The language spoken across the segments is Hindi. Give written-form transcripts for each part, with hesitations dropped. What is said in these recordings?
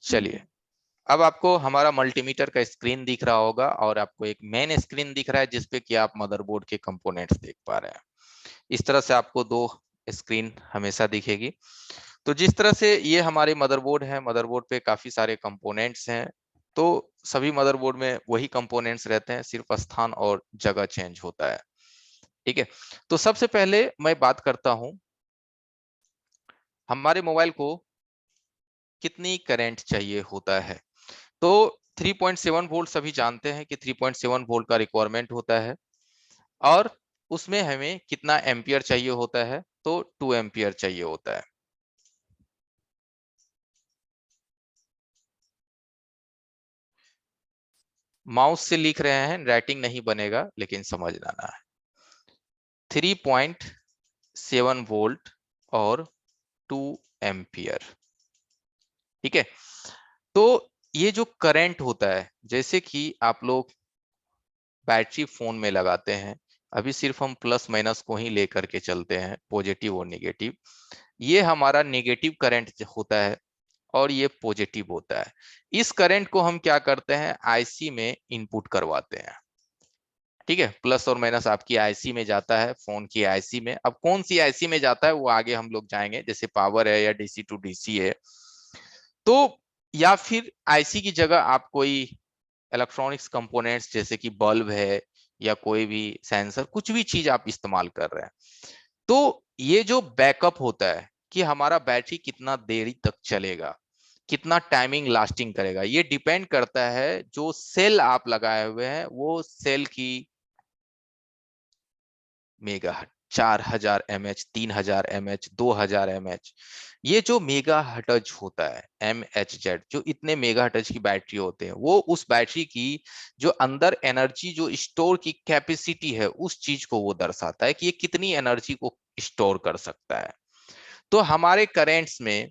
चलिए, अब आपको हमारा मल्टीमीटर का स्क्रीन दिख रहा होगा और आपको एक मेन स्क्रीन दिख रहा है जिसपे कि आप मदरबोर्ड के कंपोनेंट्स देख पा रहे हैं। इस तरह से आपको दो स्क्रीन हमेशा दिखेगी। तो जिस तरह से ये हमारे मदरबोर्ड है, मदरबोर्ड पे काफी सारे कंपोनेंट्स हैं। तो सभी मदरबोर्ड में वही कंपोनेंट्स रहते हैं, सिर्फ स्थान और जगह चेंज होता है। ठीक है, तो सबसे पहले मैं बात करता हूं हमारे मोबाइल को कितनी करंट चाहिए होता है। तो 3.7 वोल्ट सभी जानते हैं कि 3.7 वोल्ट का रिक्वायरमेंट होता है और उसमें हमें कितना एम्पियर चाहिए होता है, तो 2 एम्पियर चाहिए होता है। माउस से लिख रहे हैं, राइटिंग नहीं बनेगा लेकिन समझ लाना है। 3.7 वोल्ट और 2 एम्पियर। ठीक है, तो ये जो करंट होता है, जैसे कि आप लोग बैटरी फोन में लगाते हैं, अभी सिर्फ हम प्लस माइनस को ही लेकर के चलते हैं, पॉजिटिव और नेगेटिव। ये हमारा नेगेटिव करंट होता है और ये पॉजिटिव होता है। इस करंट को हम क्या करते हैं, आईसी में इनपुट करवाते हैं। ठीक है, प्लस और माइनस आपकी आईसी में जाता है, फोन की आईसी में। अब कौन सी आईसी में जाता है वो आगे हम लोग जाएंगे, जैसे पावर है या डीसी टू डीसी है। तो या फिर आईसी की जगह आप कोई इलेक्ट्रॉनिक्स कंपोनेंट्स जैसे कि बल्ब है या कोई भी सेंसर, कुछ भी चीज आप इस्तेमाल कर रहे हैं। तो ये जो बैकअप होता है कि हमारा बैटरी कितना देरी तक चलेगा, कितना टाइमिंग लास्टिंग करेगा, ये डिपेंड करता है जो सेल आप लगाए हुए हैं वो सेल की मेगा 4000 mAh, 3000 mAh, 2000 mAh। ये जो मेगा हटज होता है, MHz, जो इतने मेगा हटज की बैटरी होते हैं, वो उस बैटरी की जो अंदर एनर्जी जो स्टोर की कैपेसिटी है, उस चीज को वो दर्शाता है कि ये कितनी एनर्जी को स्टोर कर सकता है। तो हमारे करेंट्स में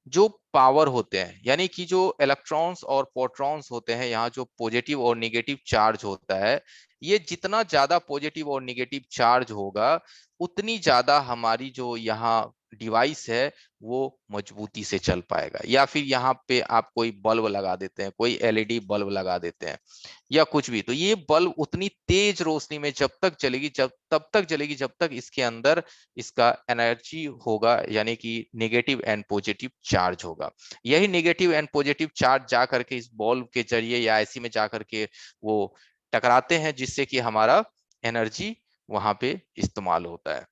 जो पावर होते हैं, यानी कि जो इलेक्ट्रॉन्स और प्रोटॉन्स होते हैं, यहाँ जो पॉजिटिव और नेगेटिव चार्ज होता है, ये जितना ज्यादा पॉजिटिव और नेगेटिव चार्ज होगा उतनी ज्यादा हमारी जो यहाँ डिवाइस है वो मजबूती से चल पाएगा। या फिर यहाँ पे आप कोई बल्ब लगा देते हैं, कोई एलईडी बल्ब लगा देते हैं या कुछ भी, तो ये बल्ब उतनी तेज रोशनी में जब तक चलेगी, जब तब तक जलेगी जब तक इसके अंदर इसका एनर्जी होगा, यानी कि नेगेटिव एंड पॉजिटिव चार्ज होगा। यही नेगेटिव एंड पॉजिटिव चार्ज जा करके इस बल्ब के जरिए या आईसी में जा करके वो टकराते हैं, जिससे कि हमारा एनर्जी वहां पे इस्तेमाल होता है।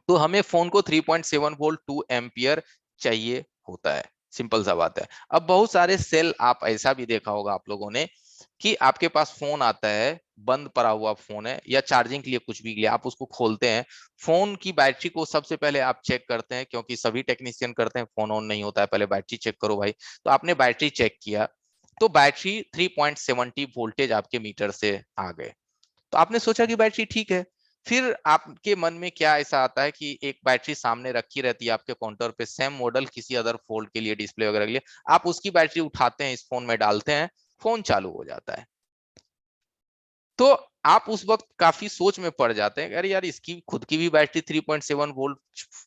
तो हमें फोन को 3.7 वोल्ट 2 एम्पियर चाहिए होता है, सिंपल सा बात है। अब बहुत सारे सेल, आप ऐसा भी देखा होगा आप लोगों ने कि आपके पास फोन आता है, बंद पड़ा हुआ फोन है या चार्जिंग के लिए कुछ भी के लिए आप उसको खोलते हैं, फोन की बैटरी को सबसे पहले आप चेक करते हैं, क्योंकि सभी टेक्नीशियन करते हैं, फोन ऑन नहीं होता है, पहले बैटरी चेक करो भाई। तो आपने बैटरी चेक किया तो बैटरी 3.70 वोल्टेज आपके मीटर से आ गए, तो आपने सोचा कि बैटरी ठीक है। फिर आपके मन में क्या ऐसा आता है कि एक बैटरी सामने रखी रहती है आपके काउंटर पे, सेम मॉडल किसी अदर फोल्ड के लिए, डिस्प्ले वगैरह के लिए, आप उसकी बैटरी उठाते हैं, इस फोन में डालते हैं, फोन चालू हो जाता है। तो आप उस वक्त काफी सोच में पड़ जाते हैं, अरे यार इसकी खुद की भी बैटरी 3.7 वोल्ट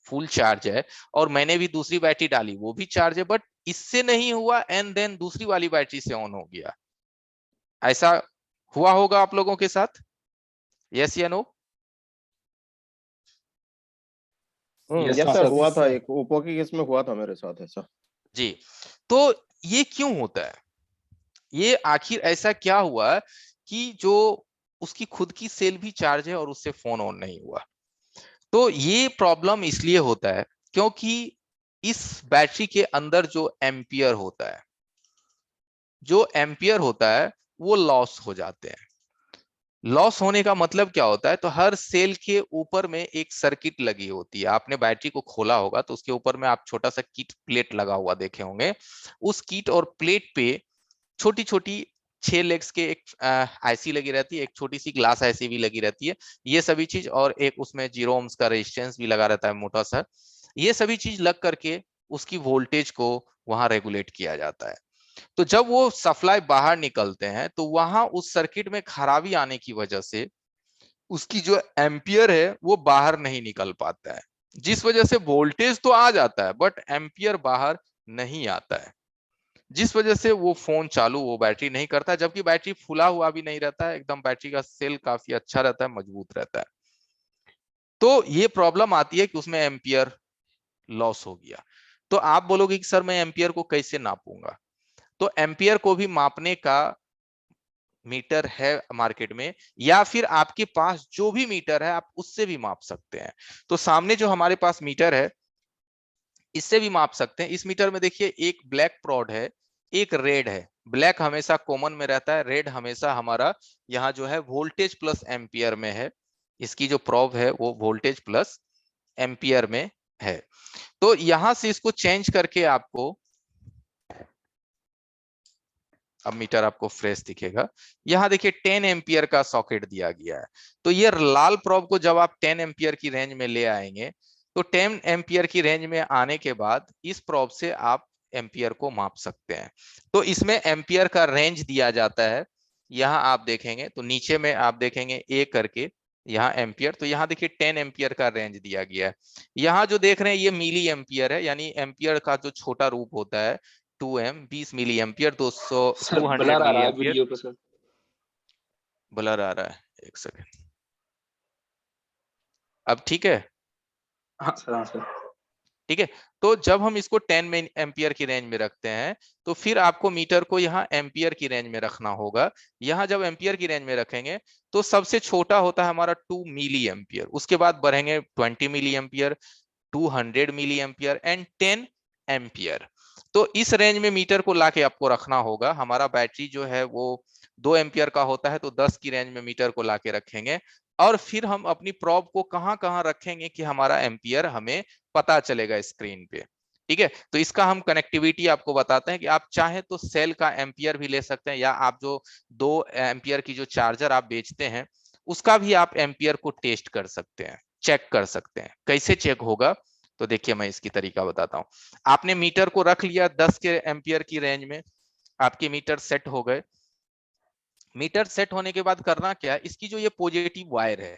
फुल चार्ज है और मैंने भी दूसरी बैटरी डाली वो भी चार्ज है, बट इससे नहीं हुआ, एंड देन दूसरी वाली बैटरी से ऑन हो गया। ऐसा हुआ होगा आप लोगों के साथ, यस या no? Yes yes sir, sir. हुआ था, एक ओप्पो की केस में हुआ था मेरे साथ ऐसा। जी। तो ये क्यों होता है, ये आखिर ऐसा क्या हुआ कि जो उसकी खुद की सेल भी चार्ज है और उससे फोन ऑन नहीं हुआ? तो ये प्रॉब्लम इसलिए होता है क्योंकि इस बैटरी के अंदर जो एम्पियर होता है, जो एम्पियर होता है वो लॉस हो जाते हैं। लॉस होने का मतलब क्या होता है, तो हर सेल के ऊपर में एक सर्किट लगी होती है। आपने बैटरी को खोला होगा तो उसके ऊपर में आप छोटा सा किट प्लेट लगा हुआ देखे होंगे। उस किट और प्लेट पे छोटी छोटी 6 लेग्स के एक आईसी लगी रहती है, एक छोटी सी ग्लास आईसी भी लगी रहती है, ये सभी चीज, और एक उसमें 0 ohms का रेजिस्टेंस भी लगा रहता है मोटा सा। ये सभी चीज लग करके उसकी वोल्टेज को वहां रेगुलेट किया जाता है। तो जब वो सप्लाई बाहर निकलते हैं तो वहां उस सर्किट में खराबी आने की वजह से उसकी जो एम्पियर है वो बाहर नहीं निकल पाता है, जिस वजह से वोल्टेज तो आ जाता है बट एम्पियर बाहर नहीं आता है। जिस वजह से वो फोन चालू वो बैटरी नहीं करता, जबकि बैटरी फूला हुआ भी नहीं रहता है, एकदम बैटरी का सेल काफी अच्छा रहता है, मजबूत रहता है। तो ये प्रॉब्लम आती है कि उसमें एम्पियर लॉस हो गया। तो आप बोलोगे कि सर मैं एम्पियर को कैसे नापूंगा? तो एम्पियर को भी मापने का मीटर है मार्केट में, या फिर आपके पास जो भी मीटर है आप उससे भी माप सकते हैं। तो सामने जो हमारे पास मीटर है इससे भी माप सकते हैं। इस मीटर में देखिए एक ब्लैक प्रॉड है, एक रेड है। ब्लैक हमेशा कॉमन में रहता है, रेड हमेशा हमारा यहाँ जो है वोल्टेज प्लस एम्पियर में है। इसकी जो प्रोब है वो वोल्टेज प्लस एम्पियर में है। तो यहां से इसको चेंज करके आपको, अब मीटर आपको फ्रेश दिखेगा, यहाँ देखिए 10 एम्पियर का सॉकेट दिया गया है। तो ये लाल प्रोब को जब आप 10 एम्पियर की रेंज में ले आएंगे, तो 10 एम्पियर की रेंज में आने के बाद इस प्रोब से आप एम्पियर को माप सकते हैं। तो इसमें एम्पियर का रेंज दिया जाता है। यहाँ आप देखेंगे तो नीचे में आप देखेंगे ए करके यहाँ एम्पियर, तो यहाँ देखिए 10 एम्पियर का रेंज दिया गया है। यहाँ जो देख रहे हैं ये मिली एम्पियर है, यानी एम्पियर का जो छोटा रूप होता है 2m 20 milliampere, 200 sir 200 blur आ मिली रहा है एम्पियर। वीडियो पे सर। ब्लर आ रहा है, एक सेकेंड। अब ठीक है? हाँ सर, हाँ सर। ठीक है। तो जब हम इसको 10 में एम्पियर की रेंज में रखते हैं, तो फिर आपको मीटर को यहाँ एम्पियर की रेंज में रखना होगा। यहाँ जब एम्पियर की रेंज में रखेंगे तो सबसे छोटा होता है हमारा 2 मिली एम्पियर, उसके बाद बढ़ेंगे 20 milliampere, 200 milliampere and 10 ampere. तो इस रेंज में मीटर को लाके आपको रखना होगा। हमारा बैटरी जो है वो 2 एम्पियर का होता है, तो 10 की रेंज में मीटर को लाके रखेंगे। और फिर हम अपनी प्रोब को कहां कहां रखेंगे कि हमारा एम्पियर हमें पता चलेगा स्क्रीन पे। ठीक है, तो इसका हम कनेक्टिविटी आपको बताते हैं कि आप चाहे तो सेल का एम्पियर भी ले सकते हैं, या आप जो 2 एम्पियर की जो चार्जर आप बेचते हैं उसका भी आप एम्पियर को टेस्ट कर सकते हैं, चेक कर सकते हैं। कैसे चेक होगा? तो देखिए मैं इसकी तरीका बताता हूं। आपने मीटर को रख लिया 10 के एम्पियर की रेंज में, आपके मीटर सेट हो गए। मीटर सेट होने के बाद करना क्या है, इसकी जो ये पॉजिटिव वायर है,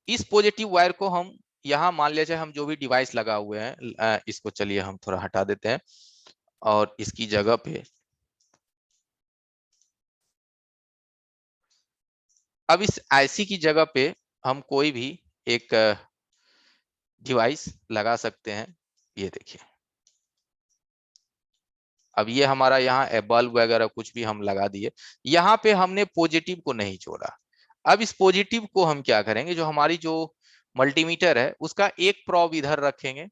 इस पॉजिटिव वायर को हम यहाँ मान लिया जाए हम जो भी डिवाइस लगा हुए हैं इसको चलिए हम थोड़ा हटा देते हैं, और इसकी जगह पे अब इस आईसी की जगह पे हम कोई भी एक डिवाइस लगा सकते हैं। ये देखिए, अब ये हमारा यहाँ बल्ब वगैरह कुछ भी हम लगा दिए, यहाँ पे हमने पॉजिटिव को नहीं जोड़ा। अब इस पॉजिटिव को हम क्या करेंगे, जो हमारी जो मल्टीमीटर है उसका एक प्रोब इधर रखेंगे,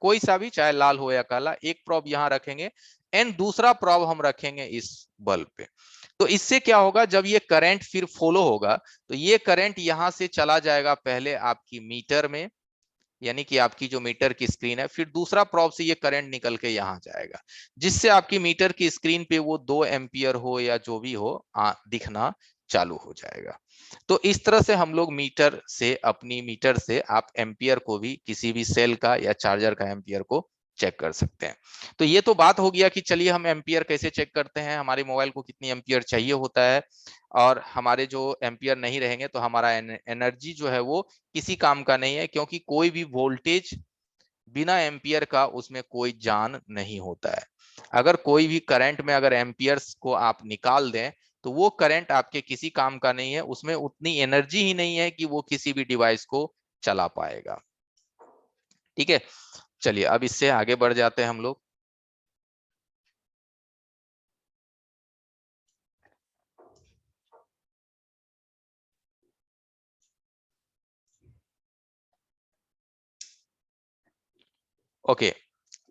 कोई सा भी, चाहे लाल हो या काला, एक प्रोब यहाँ रखेंगे एंड दूसरा प्रोब हम रखेंगे इस बल्ब पे। तो इससे क्या होगा, जब ये करंट फिर फॉलो होगा तो ये करंट यहाँ से चला जाएगा पहले आपकी मीटर में, यानी कि आपकी जो मीटर की स्क्रीन है, फिर दूसरा प्रोब से ये करंट निकल के यहाँ जाएगा, जिससे आपकी मीटर की स्क्रीन पे वो 2 एम्पियर हो या जो भी हो दिखना चालू हो जाएगा। तो इस तरह से हम लोग मीटर से, अपनी मीटर से आप एम्पियर को भी, किसी भी सेल का या चार्जर का एम्पियर को चेक कर सकते हैं। तो ये तो बात हो गया कि चलिए हम एम्पियर कैसे चेक करते हैं, हमारे मोबाइल को कितनी एम्पियर चाहिए होता है, और हमारे जो एम्पियर नहीं रहेंगे तो हमारा एनर्जी जो है वो किसी काम का नहीं है, क्योंकि कोई भी वोल्टेज बिना एम्पियर का उसमें कोई जान नहीं होता है। अगर कोई भी करंट में अगर एम्पियर्स को आप निकाल दें तो वो करंट आपके किसी काम का नहीं है, उसमें उतनी एनर्जी ही नहीं है कि वो किसी भी डिवाइस को चला पाएगा। ठीक है, चलिए अब इससे आगे बढ़ जाते हैं हम लोग। ओके,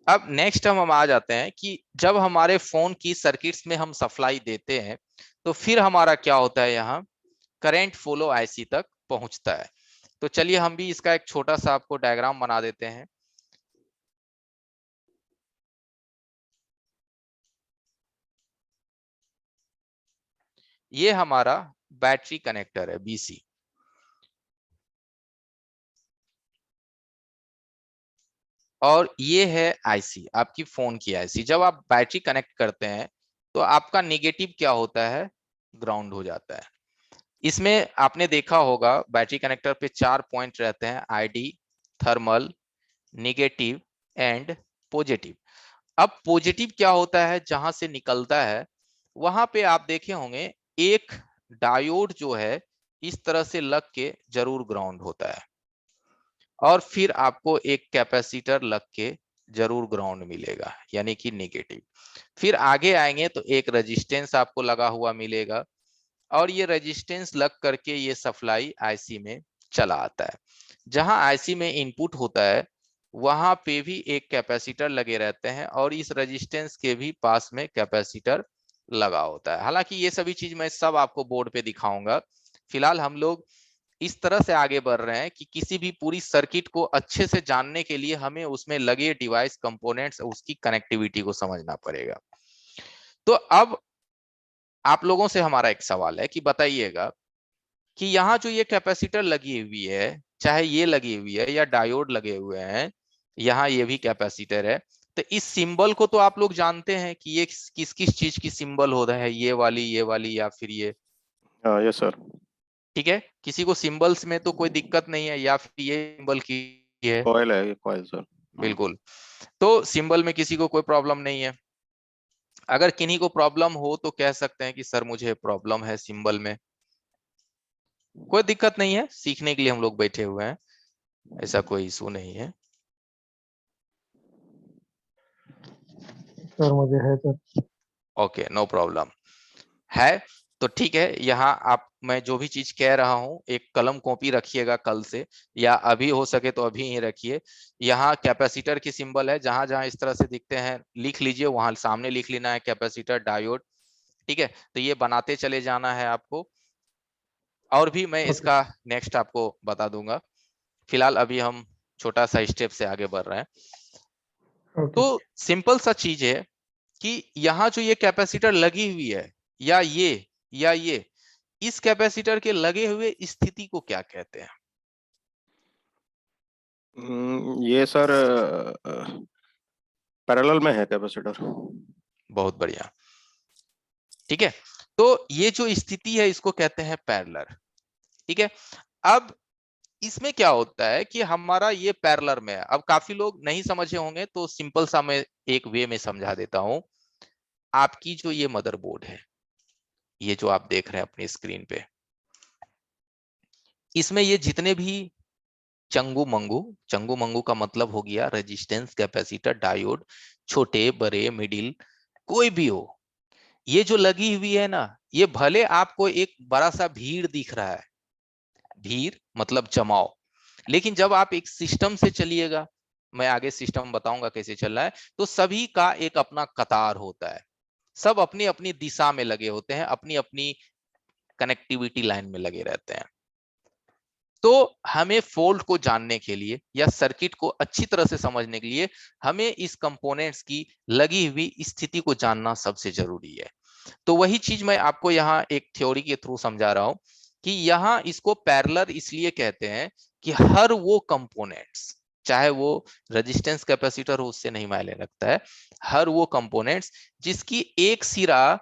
अब नेक्स्ट हम आ जाते हैं कि जब हमारे फोन की सर्किट्स में हम सप्लाई देते हैं तो फिर हमारा क्या होता है, यहाँ करंट फ्लो आईसी तक पहुंचता है। तो चलिए हम भी इसका एक छोटा सा आपको डायग्राम बना देते हैं। ये हमारा बैटरी कनेक्टर है बीसी, और ये है आईसी, आपकी फोन की आईसी। जब आप बैटरी कनेक्ट करते हैं तो आपका नेगेटिव क्या होता है, ग्राउंड हो जाता है। इसमें आपने देखा होगा बैटरी कनेक्टर पे 4 पॉइंट रहते हैं, ID, thermal, negative and positive. अब पॉजिटिव क्या होता है, जहां से निकलता है वहां पे आप देखे होंगे एक डायोड जो है इस तरह से लग के जरूर ग्राउंड होता है, और फिर आपको एक कैपेसिटर लग के जरूर ग्राउंड मिलेगा, यानी कि नेगेटिव। फिर आगे आएंगे तो एक रेजिस्टेंस आपको लगा हुआ मिलेगा, और ये रेजिस्टेंस लग करके ये सप्लाई आईसी में चला आता है। जहां आईसी में इनपुट होता है वहां पे भी एक कैपेसिटर लगे रहते हैं, और इस रेजिस्टेंस के भी पास में कैपेसिटर लगा होता है। हालांकि ये सभी चीज मैं सब आपको बोर्ड पे दिखाऊंगा। फिलहाल हम लोग इस तरह से आगे बढ़ रहे हैं कि किसी भी पूरी सर्किट को अच्छे से जानने के लिए हमें उसमें लगे डिवाइस कंपोनेंट्स, उसकी कनेक्टिविटी को समझना पड़ेगा। तो अब आप लोगों से हमारा एक सवाल है कि बताइएगा कि यहाँ जो ये कैपेसिटर लगी हुई है, चाहे ये लगी हुई है या डायोड लगे हुए हैं, यहाँ ये भी कैपेसिटर है, तो इस सिंबल को तो आप लोग जानते हैं कि ये किस किस चीज की सिंबल होता है, ये वाली या फिर ये। हाँ यस सर। ठीक है, किसी को सिंबल्स में तो कोई दिक्कत नहीं है, या फिर ये सिंबल की है। कॉइल है, ये कॉइल सर। बिल्कुल, तो सिंबल में किसी को कोई प्रॉब्लम नहीं है। अगर किन्हीं को प्रॉब्लम हो तो कह सकते हैं कि सर मुझे प्रॉब्लम है सिंबल में, कोई दिक्कत नहीं है, सीखने के लिए हम लोग बैठे हुए हैं, ऐसा कोई इशू नहीं है। सर मुझे है सर। ओके, नो प्रॉब्लम है। तो ठीक है, यहाँ आप मैं जो भी चीज कह रहा हूँ एक कलम कॉपी रखिएगा कल से, या अभी हो सके तो अभी ही रखिए। यहाँ कैपेसिटर की सिंबल है, जहां जहां इस तरह से दिखते हैं लिख लीजिए, वहां सामने लिख लेना है कैपेसिटर डायोड। ठीक है, तो ये बनाते चले जाना है आपको, और भी मैं इसका नेक्स्ट आपको बता दूंगा। फिलहाल अभी हम छोटा सा स्टेप से आगे बढ़ रहे हैं। तो सिंपल सा चीज है कि यहाँ जो ये कैपेसिटर लगी हुई है, या ये इस कैपेसिटर के लगे हुए स्थिति को क्या कहते हैं? ये सर पैरेलल में है कैपेसिटर। बहुत बढ़िया। ठीक है, तो ये जो स्थिति है इसको कहते हैं पैरेलल। ठीक है, अब इसमें क्या होता है कि हमारा ये पैरेलल में है। अब काफी लोग नहीं समझे होंगे तो सिंपल सा मैं एक वे में समझा देता हूं। आपकी जो ये मदरबोर्ड है, ये जो आप देख रहे हैं अपनी स्क्रीन पे, इसमें ये जितने भी चंगू मंगू का मतलब हो गया रेजिस्टेंस, कैपेसिटर, डायोड, छोटे बड़े मिडिल कोई भी हो, ये जो लगी हुई है ना, ये भले आपको एक बड़ा सा भीड़ दिख रहा है, भीड़ मतलब जमाव, लेकिन जब आप एक सिस्टम से चलिएगा, मैं आगे सिस्टम बताऊंगा कैसे चल रहा है, तो सभी का एक अपना कतार होता है, सब अपनी अपनी दिशा में लगे होते हैं, अपनी अपनी कनेक्टिविटी लाइन में लगे रहते हैं। तो हमें फॉल्ट को जानने के लिए या सर्किट को अच्छी तरह से समझने के लिए हमें इस कंपोनेंट्स की लगी हुई स्थिति को जानना सबसे जरूरी है। तो वही चीज मैं आपको यहाँ एक थ्योरी के थ्रू समझा रहा हूं कि यहाँ इसको पैरेलल इसलिए कहते हैं कि हर वो कंपोनेंट्स, चाहे वो रेजिस्टेंस कैपेसिटर हो उससे नहीं मायने रखता है, हर वो कंपोनेंट्स जिसकी एक सिरा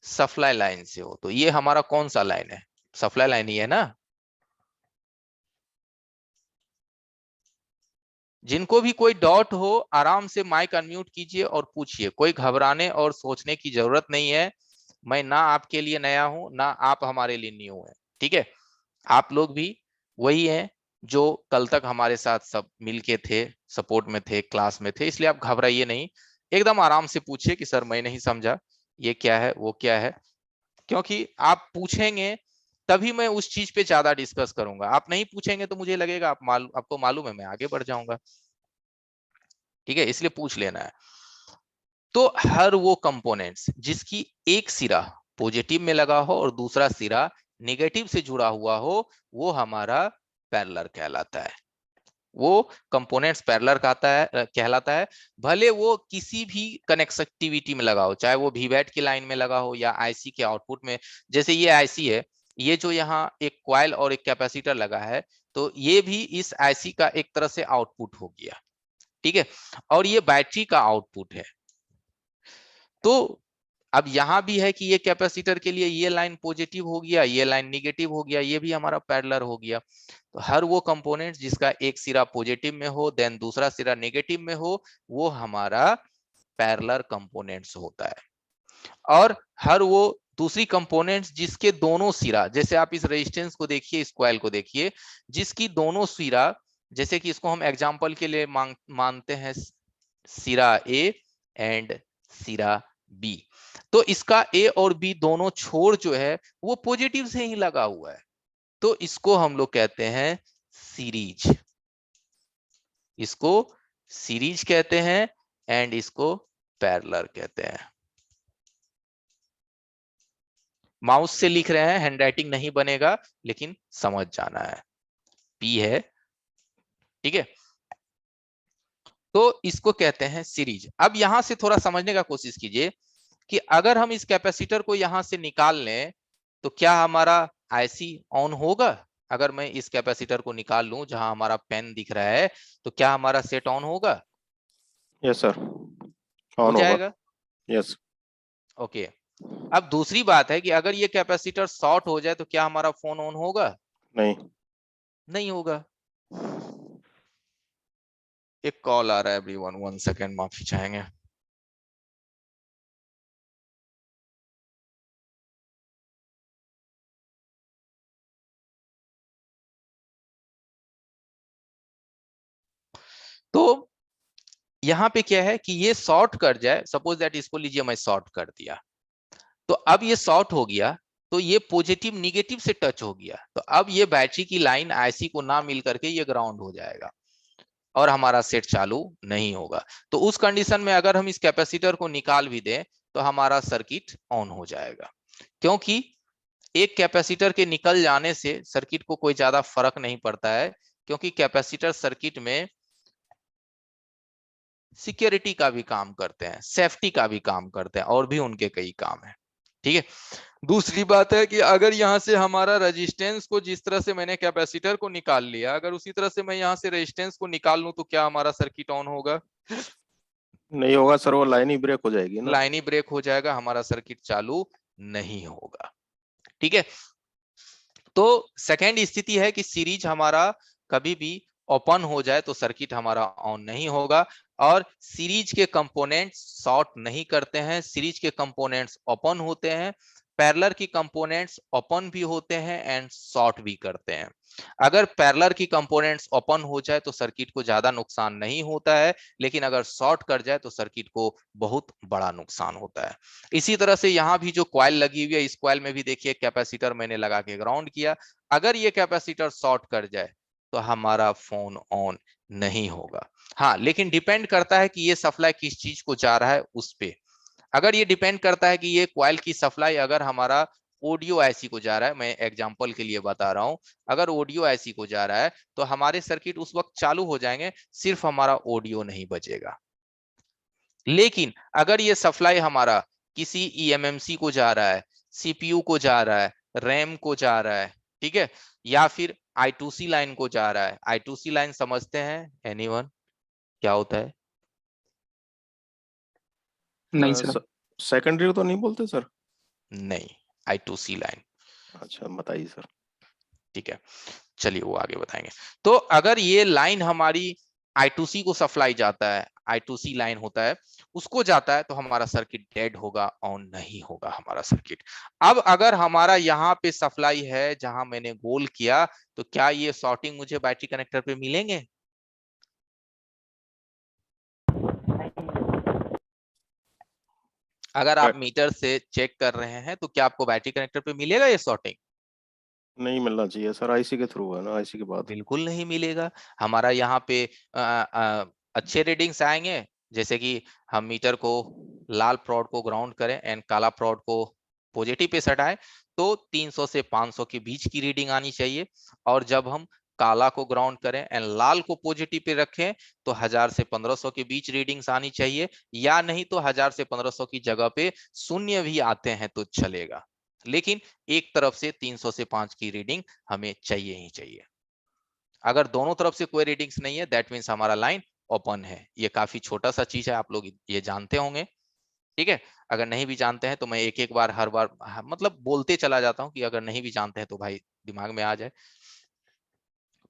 सप्लाई लाइन से हो। तो ये हमारा कौन सा लाइन है? सप्लाई लाइन ही है ना। जिनको भी कोई डाउट हो आराम से माइक अनम्यूट कीजिए और पूछिए, कोई घबराने और सोचने की जरूरत नहीं है। मैं ना आपके लिए नया हूं ना आप हमारे लिए न्यू है। ठीक है, आप लोग भी वही हैं जो कल तक हमारे साथ सब मिलके थे, सपोर्ट में थे, क्लास में थे, इसलिए आप घबराइए नहीं, एकदम आराम से पूछिए कि सर मैं नहीं समझा, ये क्या है वो क्या है, क्योंकि आप पूछेंगे तभी मैं उस चीज पे ज्यादा डिस्कस करूंगा। आप नहीं पूछेंगे तो मुझे लगेगा आपको मालूम है, मैं आगे बढ़ जाऊंगा। ठीक है, इसलिए पूछ लेना है। तो हर वो कंपोनेंट्स जिसकी एक सिरा पॉजिटिव में लगा हो और दूसरा सिरा नेगेटिव से जुड़ा हुआ हो, वो हमारा पैरेलल कहलाता है। वो कंपोनेंट्स पैरेलल कहलाता है, भले वो किसी भी कनेक्टिविटी में लगा हो, चाहे वो वीवैट की लाइन में लगा हो या आईसी के आउटपुट में। जैसे ये आईसी है, ये जो यहाँ एक कॉइल और एक कैपेसिटर लगा है, तो ये भी इस आईसी का एक तरह से आउटपुट हो गया। ठीक है, और ये बैटरी का आउटपुट है। तो अब यहां भी है कि ये कैपेसिटर के लिए ये लाइन पॉजिटिव हो गया, ये लाइन निगेटिव हो गया, ये भी हमारा पैरेलल हो गया। तो हर वो कंपोनेंट जिसका एक सिरा पॉजिटिव में हो देन दूसरा सिरा नेगेटिव में हो, वो हमारा पैरेलल कंपोनेंट्स होता है। और हर वो दूसरी कंपोनेंट्स जिसके दोनों सिरा, जैसे आप इस रेजिस्टेंस को देखिए, इस कॉइल को देखिए, जिसकी दोनों सिरा, जैसे कि इसको हम एग्जांपल के लिए मानते हैं सिरा ए एंड सिरा बी, तो इसका ए और बी दोनों छोर जो है वो पॉजिटिव से ही लगा हुआ है, तो इसको हम लोग कहते हैं सीरीज। इसको सीरीज कहते हैं एंड इसको पैरेलल कहते हैं। माउस से लिख रहे हैं, हैंडराइटिंग नहीं बनेगा, लेकिन समझ जाना है। पी है, ठीक है, तो इसको कहते हैं सीरीज। अब यहां से थोड़ा समझने का कोशिश कीजिए कि अगर हम इस कैपेसिटर को यहां से निकाल लें तो क्या हमारा आईसी ऑन होगा? अगर मैं इस कैपेसिटर को निकाल लूं, जहां हमारा पेन दिख रहा है, तो क्या हमारा सेट ऑन होगा? यस सर, हो ऑन होगा। जाएगा। यस। ओके, अब दूसरी बात है कि अगर ये कैपेसिटर शॉर्ट हो जाए तो क्या हमारा फोन ऑन होगा? नहीं। नहीं होगा। एक कॉल आ रहा है एवरीवन, 1 सेकेंड, माफी चाहेंगे। तो यहां पे क्या है कि ये शॉर्ट कर जाए, सपोज दैट इसको लीजिए मैं शॉर्ट कर दिया, तो अब ये शॉर्ट हो गया, तो ये पॉजिटिव निगेटिव से टच हो गया, तो अब ये बैटरी की लाइन आईसी को ना मिल करके ये ग्राउंड हो जाएगा और हमारा सेट चालू नहीं होगा। तो उस कंडीशन में अगर हम इस कैपेसिटर को निकाल भी दें तो हमारा सर्किट ऑन हो जाएगा, क्योंकि एक कैपेसिटर के निकल जाने से सर्किट को कोई ज्यादा फर्क नहीं पड़ता है, क्योंकि कैपेसिटर सर्किट में सिक्योरिटी का भी काम करते हैं, सेफ्टी का भी काम करते हैं, और भी उनके कई काम है, ठीक है। दूसरी बात है कि अगर यहां से हमारा रेजिस्टेंस को, जिस तरह से मैंने कैपेसिटर को निकाल लिया, अगर उसी तरह से मैं यहां से रेजिस्टेंस को निकाल लूं तो क्या हमारा सर्किट ऑन होगा? नहीं होगा सर, वो लाइन ही ब्रेक हो जाएगी ना। लाइन ही ब्रेक हो जाएगा, हमारा सर्किट चालू नहीं होगा, ठीक है। तो सेकेंड स्थिति है कि सीरीज हमारा कभी भी ओपन हो जाए तो सर्किट हमारा ऑन नहीं होगा, और सीरीज के कंपोनेंट्स शॉर्ट नहीं करते हैं, सीरीज के कंपोनेंट्स ओपन होते हैं। पैरेलल की कंपोनेंट्स ओपन भी होते हैं एंड शॉर्ट भी करते हैं। अगर पैरेलल की कंपोनेंट्स ओपन हो जाए तो सर्किट को ज्यादा नुकसान नहीं होता है, लेकिन अगर शॉर्ट कर जाए तो सर्किट को बहुत बड़ा नुकसान होता है। इसी तरह से यहाँ भी जो कॉइल लगी हुई है, इस कॉइल में भी देखिए कैपेसिटर मैंने लगा के ग्राउंड किया, अगर ये कैपेसिटर शॉर्ट कर जाए तो हमारा फोन ऑन नहीं होगा। हाँ, लेकिन डिपेंड करता है कि ये सप्लाई किस चीज को जा रहा है उस पे। अगर ये डिपेंड करता है कि ये कॉइल की सप्लाई अगर हमारा ऑडियो आईसी को जा रहा है, मैं एग्जांपल के लिए बता रहा हूं, अगर ऑडियो आईसी को जा रहा है तो हमारे सर्किट उस वक्त चालू हो जाएंगे, सिर्फ हमारा ऑडियो नहीं बजेगा। लेकिन अगर ये सप्लाई हमारा किसी ईएमएमसी को जा रहा है, सीपीयू को जा रहा है, रैम को जा रहा है, ठीक है, या फिर I2C लाइन को जा रहा है। I2C लाइन समझते हैं एनीवन, क्या होता है? नहीं सर। सेकेंडरी तो नहीं बोलते सर? नहीं, I2C लाइन, अच्छा बताइए सर। ठीक है, चलिए वो आगे बताएंगे। तो अगर ये लाइन हमारी I2C को सप्लाई जाता है, I2C लाइन होता है, उसको जाता है, तो हमारा सर्किट डेड होगा, ऑन नहीं होगा हमारा सर्किट। अब अगर हमारा यहाँ पे सप्लाई है जहां मैंने गोल किया, तो क्या ये शॉर्टिंग मुझे बैटरी कनेक्टर पे मिलेंगे? अगर आप मीटर से चेक कर रहे हैं तो क्या आपको बैटरी कनेक्टर पे मिलेगा ये शॉर्टिंग? नहीं मिलना चाहिए सर, आईसी के थ्रू है ना, आईसी के बाद। बिल्कुल नहीं मिलेगा। हमारा यहाँ पे अच्छे रीडिंग्स आएंगे, जैसे कि हम मीटर को, लाल प्रोड को ग्राउंड करें एंड काला प्रोड को पॉजिटिव पे सटाएं, तो 300 से 500 के बीच की रीडिंग आनी चाहिए। और जब हम काला को ग्राउंड करें एंड लाल को पॉजिटिव पे रखें तो 1000 से 1500 के बीच रीडिंग्स आनी चाहिए, या नहीं तो 1000 से 1500 की जगह पे शून्य भी आते हैं तो चलेगा, लेकिन एक तरफ से 300 से 5 की रीडिंग हमें चाहिए ही चाहिए। अगर दोनों तरफ से कोई रीडिंग्स नहीं है, दैट मीन्स हमारा लाइन ओपन है। ये काफी छोटा सा चीज है, आप लोग ये जानते होंगे, ठीक है। अगर नहीं भी जानते हैं तो मैं एक एक बार हर बार मतलब बोलते चला जाता हूं कि अगर नहीं भी जानते हैं तो भाई दिमाग में आ जाए।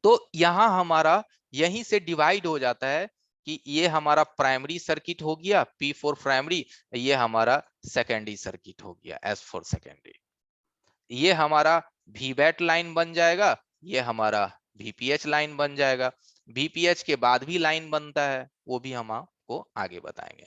तो यहां हमारा यहीं से डिवाइड हो जाता है कि ये हमारा प्राइमरी सर्किट हो गया P फॉर प्राइमरी, ये हमारा सेकेंडरी सर्किट हो गया S फॉर सेकेंडरी। ये हमारा VBAT लाइन बन जाएगा, ये हमारा VPH लाइन बन जाएगा। VPH के बाद भी लाइन बनता है, वो भी हम आपको आगे बताएंगे।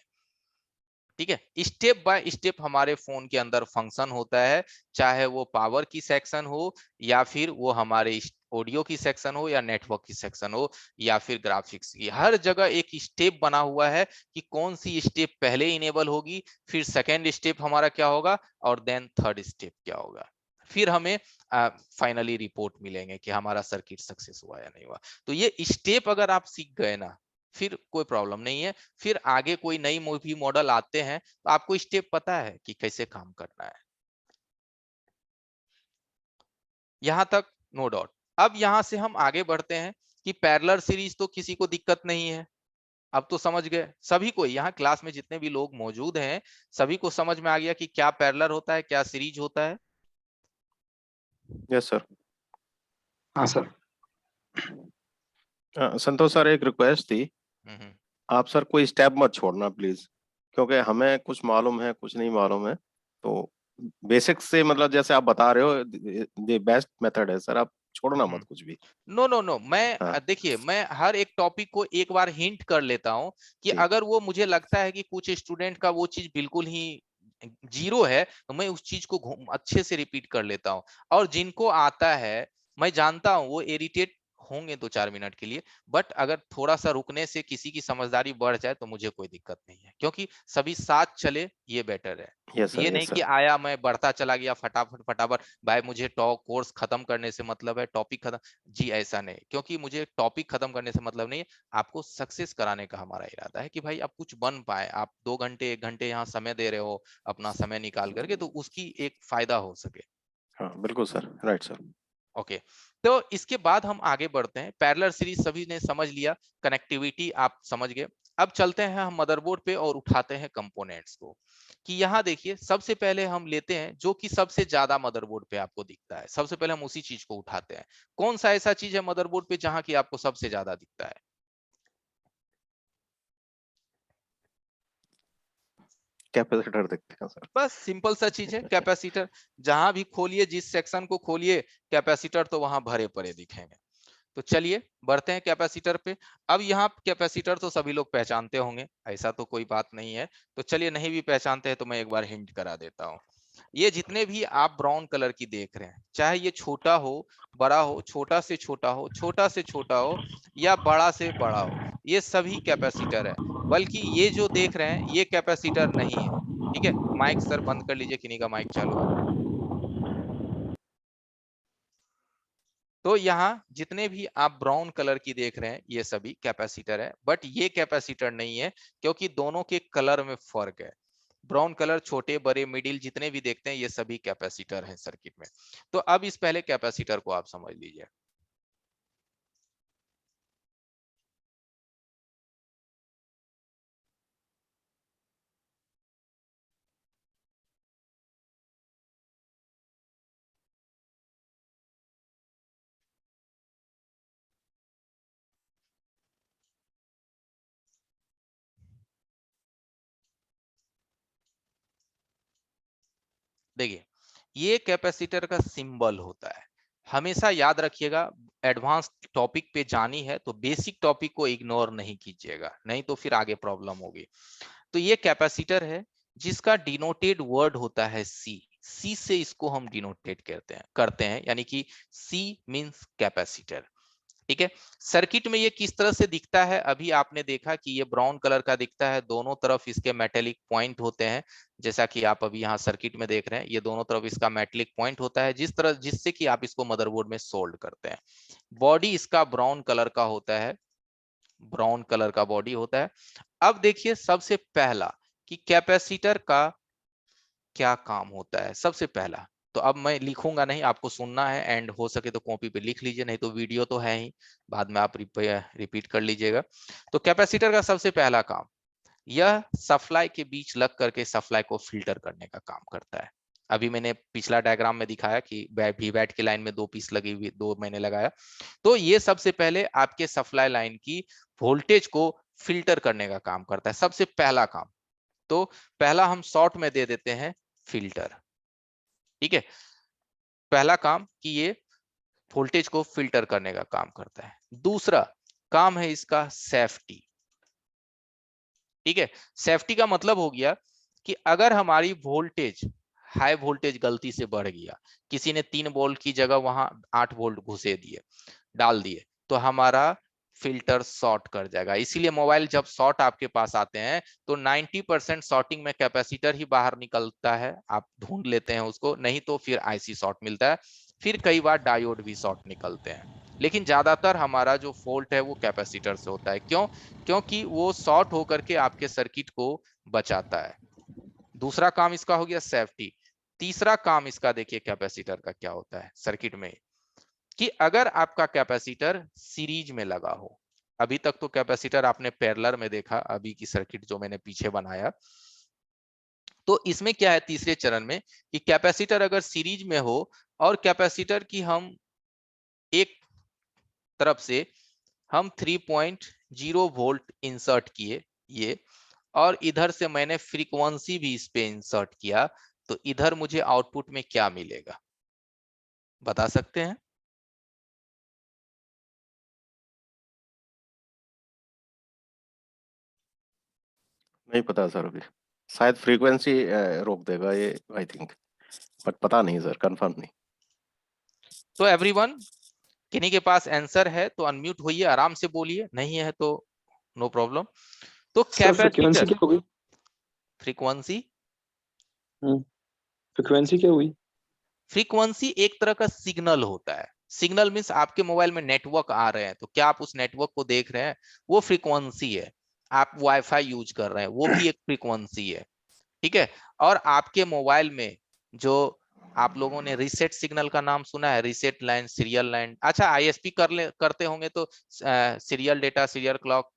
ठीक है, स्टेप बाय स्टेप हमारे फोन के अंदर फंक्शन होता है, चाहे वो पावर की सेक्शन हो या फिर वो हमारे ऑडियो की सेक्शन हो या नेटवर्क की सेक्शन हो या फिर ग्राफिक्स की। हर जगह एक स्टेप बना हुआ है कि कौन सी स्टेप पहले इनेबल होगी, फिर सेकेंड स्टेप हमारा क्या होगा और देन थर्ड स्टेप क्या होगा, फिर हमें फाइनली रिपोर्ट मिलेंगे कि हमारा सर्किट सक्सेस हुआ या नहीं हुआ। तो ये स्टेप अगर आप सीख गए ना, फिर कोई प्रॉब्लम नहीं है। फिर आगे कोई नई मूवी मॉडल आते हैं तो आपको स्टेप पता है कि कैसे काम करना है। यहां तक नो डाउट। अब यहां से हम आगे बढ़ते हैं कि पैरेलल सीरीज तो किसी को दिक्कत नहीं है, अब तो समझ गए सभी को, यहाँ क्लास में जितने भी लोग मौजूद हैं सभी को समझ में आ गया कि क्या पैरेलल होता है, क्या सीरीज होता है। Yes sir. हाँ सर। संतोष सर, एक रिक्वेस्ट थी, हम्म। आप सर कोई स्टेप मत छोड़ना प्लीज, क्योंकि हमें कुछ मालूम है कुछ नहीं मालूम है। तो बेसिक से मतलब जैसे आप बता रहे हो द बेस्ट मेथड है सर, आप छोड़ना मत कुछ भी। नो नो नो, मैं हाँ देखिए मैं हर एक टॉपिक को एक बार हिंट कर लेता हूं कि जी अगर वो मुझे लगता है कि कुछ स्टूडेंट का वो चीज बिल्कुल ही जीरो है तो मैं उस चीज को अच्छे से रिपीट कर लेता हूं। और जिनको आता है मैं जानता हूं वो इरिटेट होंगे 2-4 मिनट के लिए, बट अगर थोड़ा सा रुकने से किसी की समझदारी बढ़ जाए तो मुझे कोई दिक्कत नहीं है, क्योंकि सभी साथ चले ये बेटर है। यस सर ये नहीं यस कि सर। आया मैं बढ़ता चला गया फटाफट फटाफट, भाई मुझे टॉप कोर्स खत्म करने से मतलब है, टॉपिक खत्म। जी ऐसा नहीं, क्योंकि मुझे टॉपिक खत्म करने से मतलब नहीं है, आपको सक्सेस कराने का हमारा इरादा है कि भाई आप कुछ बन पाए। आप 2 घंटे 1 घंटे यहाँ समय दे रहे हो अपना समय निकाल करके, तो उसकी एक फायदा हो सके। हाँ बिल्कुल सर, राइट सर। ओके, तो इसके बाद हम आगे बढ़ते हैं। पैरेलल सीरीज सभी ने समझ लिया, कनेक्टिविटी आप समझ गए। अब चलते हैं हम मदरबोर्ड पे और उठाते हैं कंपोनेंट्स को, कि यहाँ देखिए सबसे पहले हम लेते हैं जो कि सबसे ज्यादा मदरबोर्ड पे आपको दिखता है, सबसे पहले हम उसी चीज को उठाते हैं। कौन सा ऐसा चीज है मदरबोर्ड पे जहां की आपको सबसे ज्यादा दिखता है? कैपेसिटर देखते हैं सर। बस सिंपल सा चीज है कैपेसिटर। जहां भी खोलिए, जिस सेक्शन को खोलिए, कैपेसिटर तो वहां भरे पड़े दिखेंगे। तो चलिए बढ़ते हैं कैपेसिटर पे। अब यहाँ कैपेसिटर तो सभी लोग पहचानते होंगे, ऐसा तो कोई बात नहीं है। तो चलिए नहीं भी पहचानते हैं तो मैं एक बार हिंट करा देता हूँ। ये जितने भी आप ब्राउन कलर की देख रहे हैं, चाहे ये छोटा हो बड़ा हो, छोटा से छोटा हो, छोटा से छोटा हो या बड़ा से बड़ा हो, ये सभी कैपेसिटर है। बल्कि ये जो देख रहे हैं ये कैपेसिटर नहीं है। ठीक है, माइक सर बंद कर लीजिए, किन्हीं का माइक चालू है। तो यहाँ जितने भी आप ब्राउन कलर की देख रहे हैं ये सभी कैपेसिटर है, बट ये कैपेसिटर नहीं है, क्योंकि दोनों के कलर में फर्क है। ब्राउन कलर छोटे बड़े मिडिल जितने भी देखते हैं ये सभी कैपेसिटर है सर्किट में। तो अब इस पहले कैपेसिटर को आप समझ लीजिए। देखिए ये कैपेसिटर का सिंबल होता है, हमेशा याद रखिएगा। एडवांस टॉपिक पे जानी है तो बेसिक टॉपिक को इग्नोर नहीं कीजिएगा, नहीं तो फिर आगे प्रॉब्लम होगी। तो ये कैपेसिटर है जिसका डिनोटेड वर्ड होता है सी। सी से इसको हम डिनोटेट करते हैं यानी कि सी मींस कैपेसिटर। ठीक है, सर्किट में ये किस तरह से दिखता है, अभी आपने देखा कि ये ब्राउन कलर का दिखता है, दोनों तरफ इसके मेटेलिक पॉइंट होते हैं। जैसा कि आप अभी यहाँ सर्किट में देख रहे हैं, ये दोनों तरफ इसका मेटेलिक पॉइंट होता है, जिस तरह जिससे कि आप इसको मदरबोर्ड में सोल्ड करते हैं। बॉडी इसका ब्राउन कलर का होता है, ब्राउन कलर का बॉडी होता है। अब देखिए सबसे पहला कि कैपेसिटर का क्या काम होता है सबसे पहला। तो अब मैं लिखूंगा नहीं, आपको सुनना है, एंड हो सके तो कॉपी पे लिख लीजिए, नहीं तो वीडियो तो है ही, बाद में आप रिपीट कर लीजिएगा। तो कैपेसिटर का सबसे पहला काम, यह सप्लाई के बीच लग करके सप्लाई को फिल्टर करने का काम करता है। अभी मैंने पिछला डायग्राम में दिखाया कि वीवैट की लाइन में 2 पीस लगी हुई, 2 मैंने लगाया। तो ये सबसे पहले आपके सप्लाई लाइन की वोल्टेज को फिल्टर करने का काम करता है, सबसे पहला काम। तो पहला हम शॉर्ट में दे देते हैं फिल्टर, ठीक है। पहला काम कि ये वोल्टेज को फिल्टर करने का काम करता है। दूसरा काम है इसका सेफ्टी, ठीक है। सेफ्टी का मतलब हो गया कि अगर हमारी वोल्टेज हाई वोल्टेज गलती से बढ़ गया, किसी ने 3 वोल्ट की जगह वहां 8 वोल्ट घुसे दिए, डाल दिए, तो हमारा फिल्टर शॉर्ट कर जाएगा। इसीलिए मोबाइल जब शॉर्ट आपके पास आते हैं तो 90% शॉर्टिंग में कैपेसिटर ही बाहर निकलता है, आप ढूंढ लेते हैं उसको, नहीं तो फिर आईसी शॉर्ट मिलता है, फिर कई बार डायोड भी शॉर्ट निकलते हैं। लेकिन ज्यादातर हमारा जो फॉल्ट है वो कैपेसिटर से होता है। क्यों? क्योंकि वो शॉर्ट होकर के आपके सर्किट को बचाता है। दूसरा काम इसका हो गया सेफ्टी। तीसरा काम इसका देखिए कैपेसिटर का क्या होता है सर्किट में, कि अगर आपका कैपेसिटर सीरीज में लगा हो, अभी तक तो कैपेसिटर आपने पैरेलल में देखा, अभी की सर्किट जो मैंने पीछे बनाया, तो इसमें क्या है तीसरे चरण में कि कैपेसिटर अगर सीरीज में हो और कैपेसिटर की हम एक तरफ से हम 3.0 वोल्ट इंसर्ट किए ये, और इधर से मैंने फ्रीक्वेंसी भी इस पे इंसर्ट किया, तो इधर मुझे आउटपुट में क्या मिलेगा बता सकते हैं? नहीं पता सर अभी, शायद फ्रीक्वेंसी रोक देगा ये, आई थिंक, बट पता नहीं सर, कंफर्म नहीं। तो एवरीवन, किन्हीं के पास आंसर है तो अनम्यूट होइए, आराम से बोलिए, नहीं है तो नो प्रॉब्लम। तो सर फ्रिक्वेंसी कैपेसिटर क्या हुई? फ्रीक्वेंसी, फ्रिक्वेंसी क्या हुई? फ्रीक्वेंसी एक तरह का सिग्नल होता है। सिग्नल मीन्स आपके मोबाइल में नेटवर्क आ रहे हैं, तो क्या आप उस नेटवर्क को देख रहे हैं, वो फ्रीक्वेंसी है। आप वाईफाई यूज कर रहे हैं, वो भी एक फ्रीक्वेंसी है, ठीक है। और आपके मोबाइल में जो आप लोगों ने रीसेट सिग्नल का नाम सुना है, रीसेट लाइन, सीरियल लाइन, अच्छा आईएसपी करते होंगे तो सीरियल डेटा, सीरियल क्लॉक,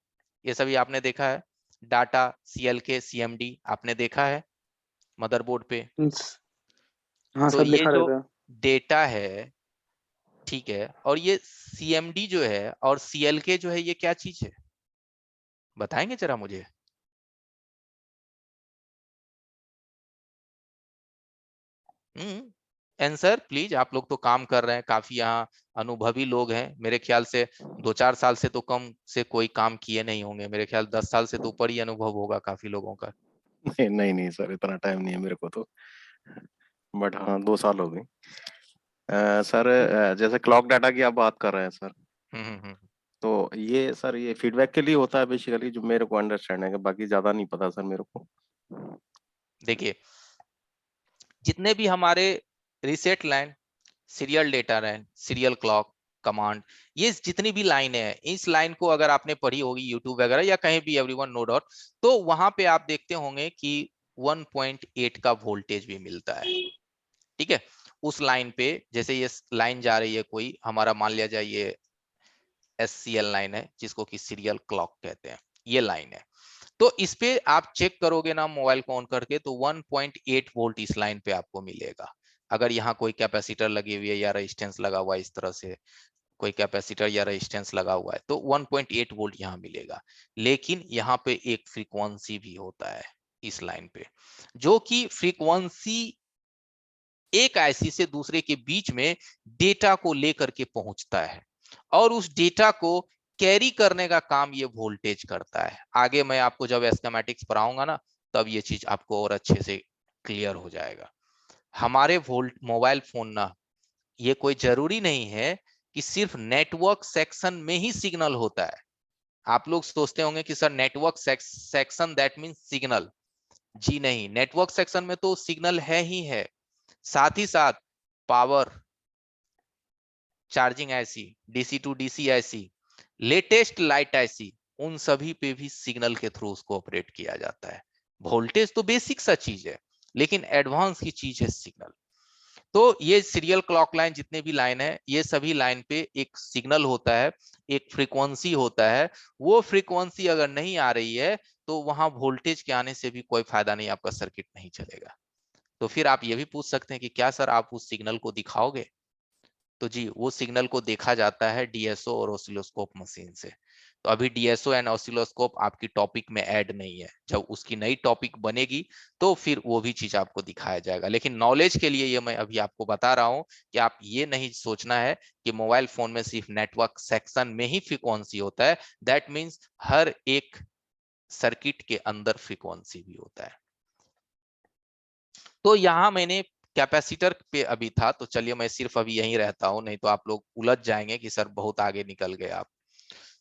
ये सभी आपने देखा है। डाटा, सीएलके, सीएमडी आपने देखा है मदरबोर्ड पे। हाँ तो सर, ये लिखा जो रहता है। डेटा है, ठीक है, और ये सीएमडी जो है और सीएलके जो है, ये क्या चीज है बताएंगे जरा मुझे? आंसर प्लीज, आप लोग तो काम कर रहे हैं, काफी यहाँ अनुभवी लोग हैं, मेरे ख्याल से 2-4 साल से तो कम से कोई काम किए नहीं होंगे, मेरे ख्याल 10 साल से तो ऊपर ही अनुभव होगा काफी लोगों का। नहीं नहीं नहीं सर, इतना टाइम नहीं है मेरे को तो, बट हाँ 2 साल हो गए। सर जैसे क्लॉक डाटा की आप बात कर रहे हैं सर, हम्म। तो ये सर ये फीडबैक के लिए होता है बेसिकली, जो मेरे को अंडरस्टैंड है, बाकी ज्यादा नहीं पता सर मेरे को। देखिए, जितने भी हमारे reset line, serial data line, serial clock command, ये जितनी भी लाइनें हैं, इस लाइन को अगर आपने पढ़ी होगी यूट्यूब वगैरह या कहीं भी, एवरीवन नो डाउट, तो वहां पे आप देखते होंगे कि 1.8 का वोल्टेज भी मिलता है, ठीक है। उस लाइन पे जैसे ये लाइन जा रही है कोई, हमारा मान लिया जाए ये SCL लाइन है, जिसको कि सीरियल क्लॉक कहते हैं, ये लाइन है। तो इस पे आप चेक करोगे ना मोबाइल को ऑन करके, तो 1.8 वोल्ट इस लाइन पे आपको मिलेगा। अगर यहाँ कोई कैपेसिटर लगी हुई है या रेजिस्टेंस लगा हुआ है, इस तरह से कोई कैपेसिटर या रेजिस्टेंस लगा हुआ है, तो 1.8 वोल्ट यहाँ मिलेगा। लेकिन यहाँ पे एक फ्रीक्वेंसी भी होता है इस लाइन पे, जो कि फ्रीक्वेंसी एक आईसी से दूसरे के बीच में डेटा को लेकर के पहुंचता है, और उस डेटा को कैरी करने का काम ये वोल्टेज करता है। आगे मैं आपको जब स्कीमेटिक्स पढ़ाऊंगा ना, तब ये चीज आपको और अच्छे से क्लियर हो जाएगा। हमारे वोल्ट मोबाइल फोन ना, ये कोई जरूरी नहीं है कि सिर्फ नेटवर्क सेक्शन में ही सिग्नल होता है। आप लोग सोचते होंगे कि sir network section that mean signal, जी नहीं, नेटवर्क सेक्शन में तो सिग्नल है ही है, साथ ही साथ power, charging IC, DC to DC IC, latest light IC, उन सभी पे भी सिग्नल के थ्रू उसको ऑपरेट किया जाता है। वोल्टेज तो बेसिक सा चीज है, लेकिन एडवांस की चीज है सिग्नल। तो ये सीरियल क्लॉक लाइन जितने भी लाइन है, ये सभी लाइन पे एक सिग्नल होता है, एक फ्रीक्वेंसी होता है। वो फ्रीक्वेंसी अगर नहीं आ रही है, तो वहां वोल्टेज के आने से भी कोई फायदा नहीं, आपका सर्किट नहीं चलेगा। तो फिर आप ये भी पूछ सकते हैं कि क्या सर आप उस सिग्नल को दिखाओगे? तो जी, वो सिग्नल को देखा जाता है डीएसओ और ऑसिलोस्कोप मशीन से। तो अभी डीएसओ एंड ऑसिलोस्कोप आपकी टॉपिक में ऐड नहीं है। जब उसकी नई टॉपिक बनेगी तो फिर वो भी चीज आपको दिखाया जाएगा। लेकिन नॉलेज के लिए ये मैं अभी आपको बता रहा हूं कि आप ये नहीं सोचना है कि मोबाइल फोन में सिर्फ नेटवर्क सेक्शन में ही फ्रीक्वेंसी होता है। दैट मीन्स हर एक सर्किट के अंदर फ्रीक्वेंसी भी होता है। तो यहां मैंने कैपेसिटर पे अभी था, तो चलिए मैं सिर्फ अभी यहीं रहता हूं, नहीं तो आप लोग उलझ जाएंगे कि सर बहुत आगे निकल गए आप।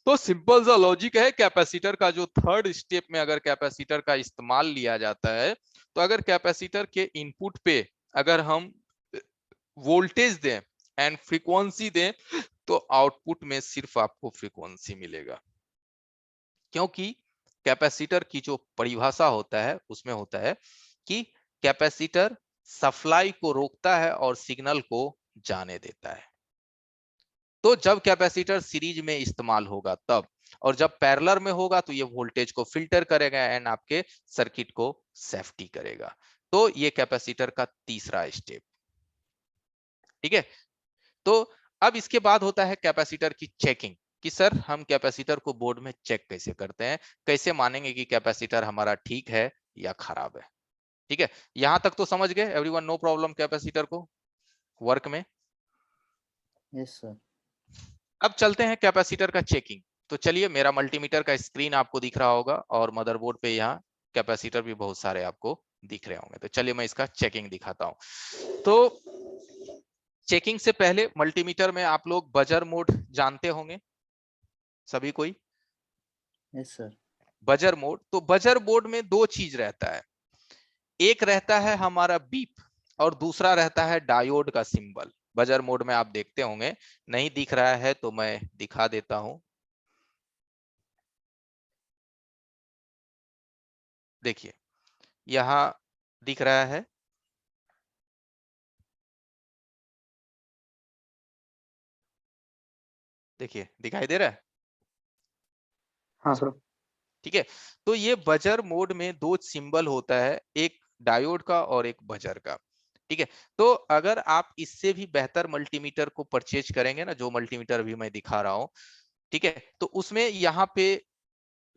तो सिंपल सा लॉजिक है कैपेसिटर का, जो थर्ड स्टेप में अगर कैपेसिटर का इस्तेमाल लिया जाता है, तो अगर कैपेसिटर के इनपुट पे अगर हम वोल्टेज दें एंड फ्रीक्वेंसी दें, तो आउटपुट में सिर्फ आपको फ्रीक्वेंसी मिलेगा। क्योंकि कैपेसिटर की जो परिभाषा होता है उसमें होता है कि कैपेसिटर सप्लाई को रोकता है और सिग्नल को जाने देता है। तो जब कैपेसिटर सीरीज में इस्तेमाल होगा तब, और जब पैरेलल में होगा तो ये वोल्टेज को फिल्टर करेगा एंड आपके सर्किट को सेफ्टी करेगा। तो ये कैपेसिटर का तीसरा स्टेप। ठीक है। तो अब इसके बाद होता है कैपेसिटर की चेकिंग, कि सर हम कैपेसिटर को बोर्ड में चेक कैसे करते हैं, कैसे मानेंगे कि कैपेसिटर हमारा ठीक है या खराब है। ठीक है, यहां तक तो समझ गए एवरीवन? नो प्रॉब्लम कैपेसिटर को वर्क में? Yes sir. अब चलते हैं कैपेसिटर का चेकिंग। तो चलिए, मेरा मल्टीमीटर का स्क्रीन आपको दिख रहा होगा और मदरबोर्ड पे यहाँ कैपेसिटर भी बहुत सारे आपको दिख रहे होंगे। तो चलिए मैं इसका चेकिंग दिखाता हूं। तो चेकिंग से पहले मल्टीमीटर में आप लोग बजर मोड जानते होंगे सभी कोई? Yes sir. बजर मोड, तो बजर मोड में दो चीज रहता है। एक रहता है हमारा बीप और दूसरा रहता है डायोड का सिंबल। बजर मोड में आप देखते होंगे, नहीं दिख रहा है तो मैं दिखा देता हूं। देखिए यहां दिख रहा है, देखिए दिखाई दे रहा है? हाँ सर। ठीक है। तो ये बजर मोड में दो सिंबल होता है, एक डायोड का और एक बजर का। ठीक है। तो अगर आप इससे भी बेहतर मल्टीमीटर को परचेज करेंगे ना, जो मल्टीमीटर अभी मैं दिखा रहा हूं, ठीक है, तो उसमें यहाँ पे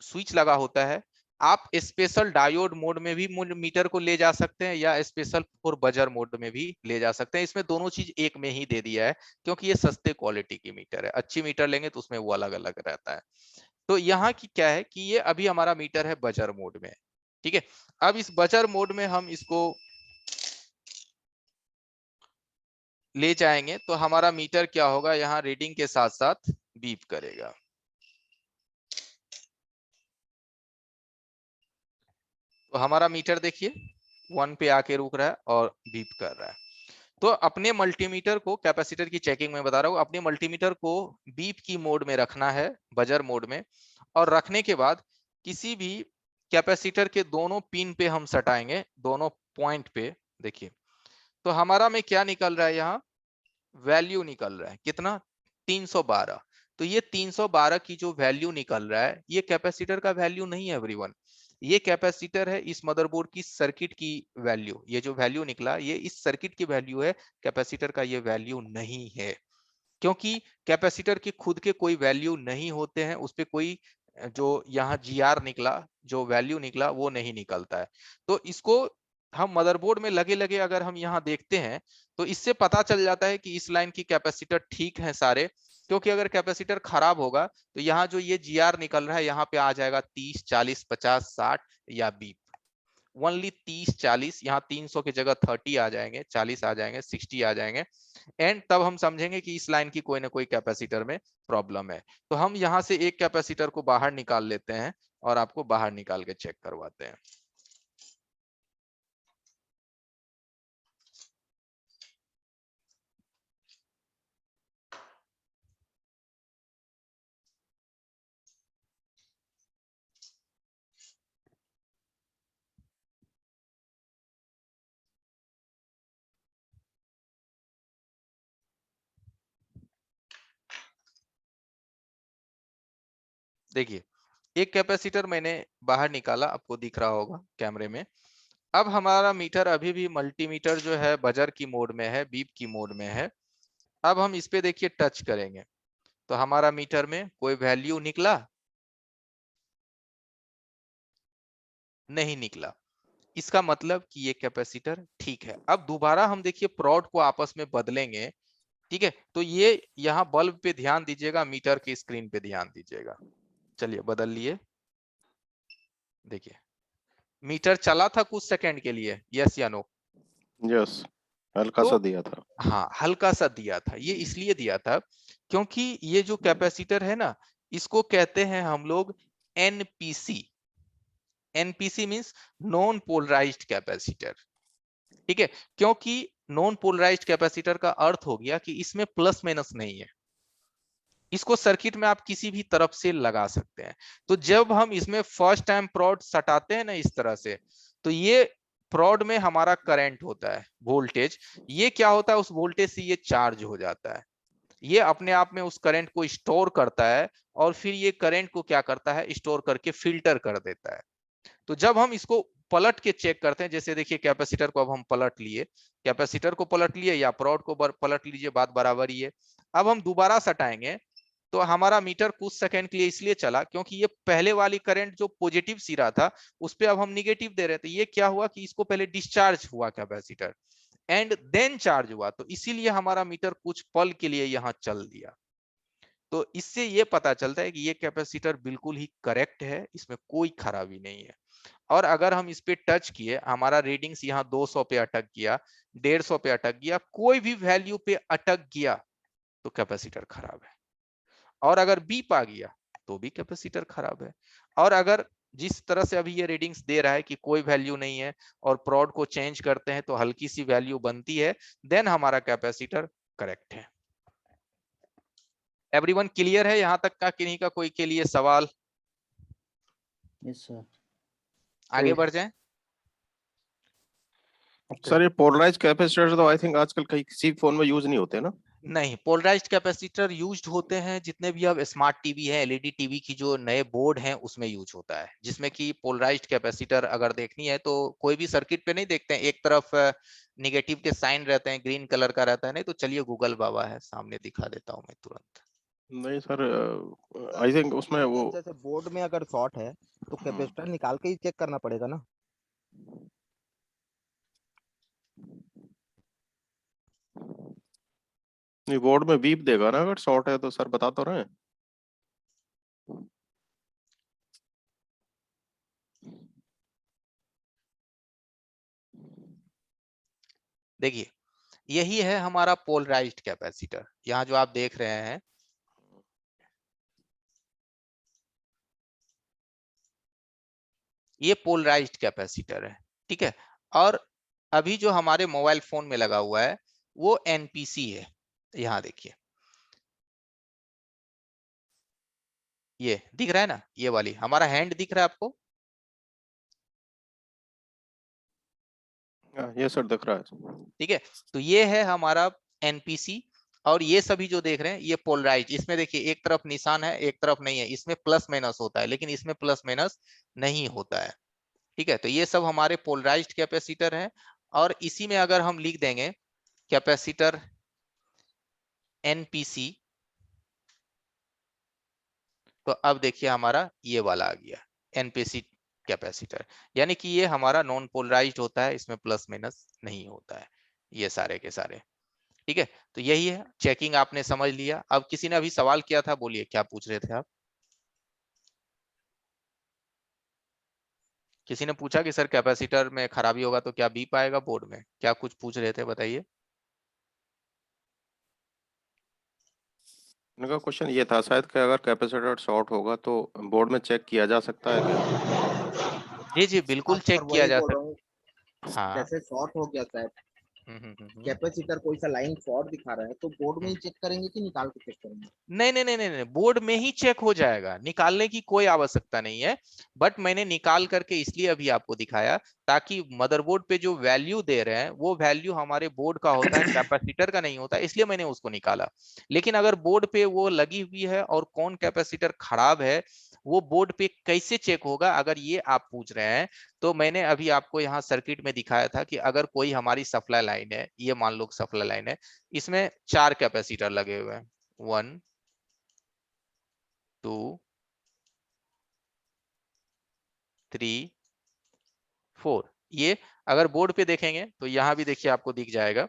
स्विच लगा होता है। आप स्पेशल डायोड मोड में भी मीटर को ले जा सकते हैं या स्पेशल फॉर बजर मोड में भी ले जा सकते हैं। इसमें दोनों चीज एक में ही दे दिया है, क्योंकि ये सस्ते क्वालिटी की मीटर है। अच्छी मीटर लेंगे तो उसमें वो अलग अलग रहता है। तो यहाँ की क्या है कि ये अभी हमारा मीटर है बजर मोड में। ठीक है। अब इस बजर मोड में हम इसको ले जाएंगे तो हमारा मीटर क्या होगा, यहाँ रीडिंग के साथ साथ बीप करेगा। तो हमारा मीटर देखिए 1 पे आके रुक रहा है और बीप कर रहा है। तो अपने मल्टीमीटर को, कैपेसिटर की चेकिंग में बता रहा हूँ, अपने मल्टीमीटर को बीप की मोड में रखना है, बजर मोड में। और रखने के बाद किसी भी कैपेसिटर के दोनों पिन पे हम सटाएंगे, दोनों पॉइंट पे। देखिए तो हमारा में क्या निकल रहा है, यहाँ वैल्यू निकल रहा है कितना, 312। तो ये 312 की जो वैल्यू निकल रहा है, ये कैपेसिटर का वैल्यू नहीं है एवरीवन। ये कैपेसिटर है इस मदरबोर्ड की सर्किट की वैल्यू। ये जो वैल्यू निकला ये इस सर्किट की वैल्यू है, कैपेसिटर का ये वैल्यू नहीं है। क्योंकि कैपेसिटर के खुद के कोई वैल्यू नहीं होते हैं, उस पे कोई जो यहाँ जीआर निकला, जो वैल्यू निकला वो नहीं निकलता है। तो इसको हम मदरबोर्ड में लगे लगे अगर हम यहाँ देखते हैं तो इससे पता चल जाता है कि इस लाइन की कैपेसिटर ठीक है सारे। क्योंकि अगर कैपेसिटर खराब होगा तो यहाँ जो ये जीआर निकल रहा है यहाँ पे आ जाएगा 30, 40, 50, 60 या बीप। ओनली 30, 40, यहाँ 300 की जगह 30 आ जाएंगे, 40 आ जाएंगे, 60 आ जाएंगे। एंड तब हम समझेंगे कि इस लाइन की कोई ना कोई कैपेसिटर में प्रॉब्लम है। तो हम यहाँ से एक कैपेसिटर को बाहर निकाल लेते हैं और आपको बाहर निकाल के चेक करवाते हैं। देखिए एक कैपेसिटर मैंने बाहर निकाला, आपको दिख रहा होगा कैमरे में। अब हमारा मीटर अभी भी मल्टीमीटर जो है बजर की मोड में है, बीप की मोड में है। अब हम इस पे देखिए टच करेंगे तो हमारा मीटर में कोई वैल्यू निकला? नहीं निकला। इसका मतलब कि ये कैपेसिटर ठीक है। अब दोबारा हम देखिए प्रोड को आपस में बदलेंगे, ठीक है? तो ये यहाँ बल्ब पे ध्यान दीजिएगा, मीटर की स्क्रीन पे ध्यान दीजिएगा। चलिए बदल लिए, देखिए मीटर चला था कुछ सेकंड के लिए, यस या नो? यस, हल्का तो सा दिया था। हाँ, हल्का सा दिया था। ये इसलिए दिया था क्योंकि ये जो कैपेसिटर है ना, इसको कहते हैं हम लोग NPC. NPC means non polarized capacitor, ठीक है? क्योंकि नॉन पोलराइज्ड कैपेसिटर का अर्थ हो गया कि इसमें प्लस माइनस नहीं है। इसको सर्किट में आप किसी भी तरफ से लगा सकते हैं। तो जब हम इसमें फर्स्ट टाइम प्रोड सटाते हैं ना इस तरह से, तो ये प्रोड में हमारा करंट होता है, वोल्टेज। ये क्या होता है, उस वोल्टेज से ये चार्ज हो जाता है। ये अपने आप में उस करंट को स्टोर करता है और फिर ये करंट को क्या करता है, स्टोर करके फिल्टर कर देता है। तो जब हम इसको पलट के चेक करते हैं, जैसे देखिए कैपेसिटर को अब हम पलट लिए, कैपेसिटर को पलट लिए या प्रोड को पलट लीजिए, बात बराबर ही है। अब हम दोबारा सटाएंगे तो हमारा मीटर कुछ सेकंड के लिए इसलिए चला क्योंकि ये पहले वाली करंट जो पॉजिटिव सिरा था उस पे अब हम निगेटिव दे रहे थे। ये क्या हुआ कि इसको पहले डिस्चार्ज हुआ कैपेसिटर एंड देन चार्ज हुआ, तो इसीलिए हमारा मीटर कुछ पल के लिए यहाँ चल दिया। तो इससे ये पता चलता है कि ये कैपेसिटर बिल्कुल ही करेक्ट है, इसमें कोई खराबी नहीं है। और अगर हम इस पे टच किए, हमारा रीडिंग्स यहाँ 200 पे अटक गया, 150 पे अटक गया, कोई भी वैल्यू पे अटक गया तो कैपेसिटर खराब है। और अगर बीप आ गया तो भी कैपेसिटर खराब है। और अगर जिस तरह से अभी ये रीडिंग्स दे रहा है कि कोई वैल्यू नहीं है और प्रोड को चेंज करते हैं तो हल्की सी वैल्यू बनती है, देन हमारा कैपेसिटर करेक्ट है। एवरीवन क्लियर है यहाँ तक का? किन्हीं का कोई के लिए सवाल? Yes sir. आगे बढ़ जाएं। सर ये पोलराइज्ड कैपेसिटर तो आई थिंक आजकल कहीं किसी फोन में यूज नहीं होते ना? नहीं, पोलराइज्ड कैपेसिटर यूज्ड होते हैं जितने भी अब स्मार्ट टीवी है, एलईडी टीवी की जो नए बोर्ड हैं उसमें यूज होता है, जिसमें कि पोलराइज्ड कैपेसिटर अगर देखनी है तो कोई भी सर्किट पे नहीं देखते हैं, एक तरफ निगेटिव के साइन रहते हैं, ग्रीन कलर का रहता है। नहीं तो चलिए गूगल बाबा है सामने, दिखा देता हूँ मैं तुरंत। नहीं सर, आई थिंक उसमें वो जैसे बोर्ड में अगर शॉर्ट है तो कैपेसिटर निकाल के ही चेक करना पड़ेगा ना। नहीं, बोर्ड में बीप देगा ना अगर शॉर्ट है तो, सर बता तो रहे हैं। देखिए यही है हमारा पोलराइज्ड कैपेसिटर, यहाँ जो आप देख रहे हैं ये पोलराइज्ड कैपेसिटर है, ठीक है? और अभी जो हमारे मोबाइल फोन में लगा हुआ है वो एनपीसी है। यहाँ देखिए ये दिख रहा है ना, ये वाली हमारा हैंड दिख रहा है आपको? ये सर दिख रहा है। ठीक है, तो ये है हमारा एनपीसी। और ये सभी जो देख रहे हैं ये पोलराइज, इसमें देखिए एक तरफ निशान है एक तरफ नहीं है, इसमें प्लस माइनस होता है लेकिन इसमें प्लस माइनस नहीं होता है, ठीक है? तो ये सब हमारे पोलराइज्ड कैपेसिटर हैं। और इसी में अगर हम लिख देंगे कैपेसिटर एनपीसी, तो अब देखिए हमारा ये वाला आ गया एनपीसी कैपेसिटर, यानी कि ये हमारा नॉन पोलराइज्ड होता है, इसमें प्लस माइनस नहीं होता है, ये सारे के सारे, ठीक है? तो यही है, चेकिंग आपने समझ लिया। अब किसी ने अभी सवाल किया था, बोलिए क्या पूछ रहे थे आप? किसी ने पूछा कि सर कैपेसिटर में खराबी होगा तो क्या बीप आएगा बोर्ड में, क्या कुछ पूछ रहे थे, बताइए। उनका क्वेश्चन ये था शायद कि अगर कैपेसिटर शॉर्ट होगा तो बोर्ड में चेक किया जा सकता है क्या? जी जी बिल्कुल हाँ चेक सर, किया वही जा बोल रहा सकता। हूँ। हाँ। जैसे शॉर्ट हो गया सर, कैपेसिटर कोई सा लाइन शॉर्ट दिखा रहा है तो बोर्ड में ही चेक करेंगे कि निकाल के चेक करेंगे? नहीं नहीं नहीं नहीं, बोर्ड में ही चेक हो जाएगा, निकालने की कोई आवश्यकता नहीं है। बट मैंने निकाल करके इसलिए अभी आपको दिखाया ताकि मदरबोर्ड पे जो वैल्यू दे रहे हैं वो वैल्यू हमारे बोर्ड का होता है, कैपेसिटर का नहीं होता, इसलिए मैंने उसको निकाला। लेकिन अगर बोर्ड पे वो लगी हुई है और कौन कैपेसिटर खराब है वो बोर्ड पे कैसे चेक होगा, अगर ये आप पूछ रहे हैं तो मैंने अभी आपको यहाँ सर्किट में दिखाया था कि अगर कोई हमारी सप्लाई लाइन है, ये मान लो सप्लाई लाइन है, इसमें 4 कैपेसिटर लगे हुए हैं, 1 2 3 4। ये अगर बोर्ड पे देखेंगे तो यहाँ भी देखिए आपको दिख जाएगा,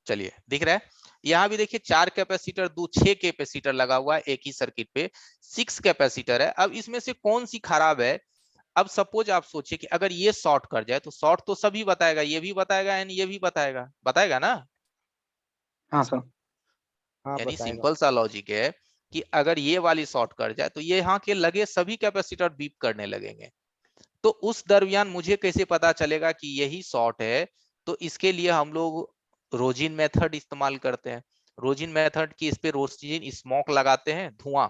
चलिए दिख रहा है, यहाँ भी देखिए 4 कैपेसिटर, 6 कैपेसिटर लगा हुआ है एक ही सर्किट पे, 6 कैपेसिटर है। अब इसमें से कौन सी खराब है? अब सपोज आप सोचिए कि अगर ये शॉर्ट कर जाए, तो शॉर्ट तो सभी बताएगा, ये भी बताएगा एंड ये भी बताएगा, बताएगा ना? हाँ सर। हाँ यानी बताएगा। सिंपल सा लॉजिक है कि अगर ये वाली शॉर्ट कर जाए तो ये यहाँ के लगे सभी कैपेसिटर बीप करने लगेंगे। तो उस दरमियान मुझे कैसे पता चलेगा कि यही शॉर्ट है? तो इसके लिए हम लोग रोजिन मेथड इस्तेमाल करते हैं। रोजिन मेथड की इस पे रोजिन स्मोक लगाते हैं, धुआं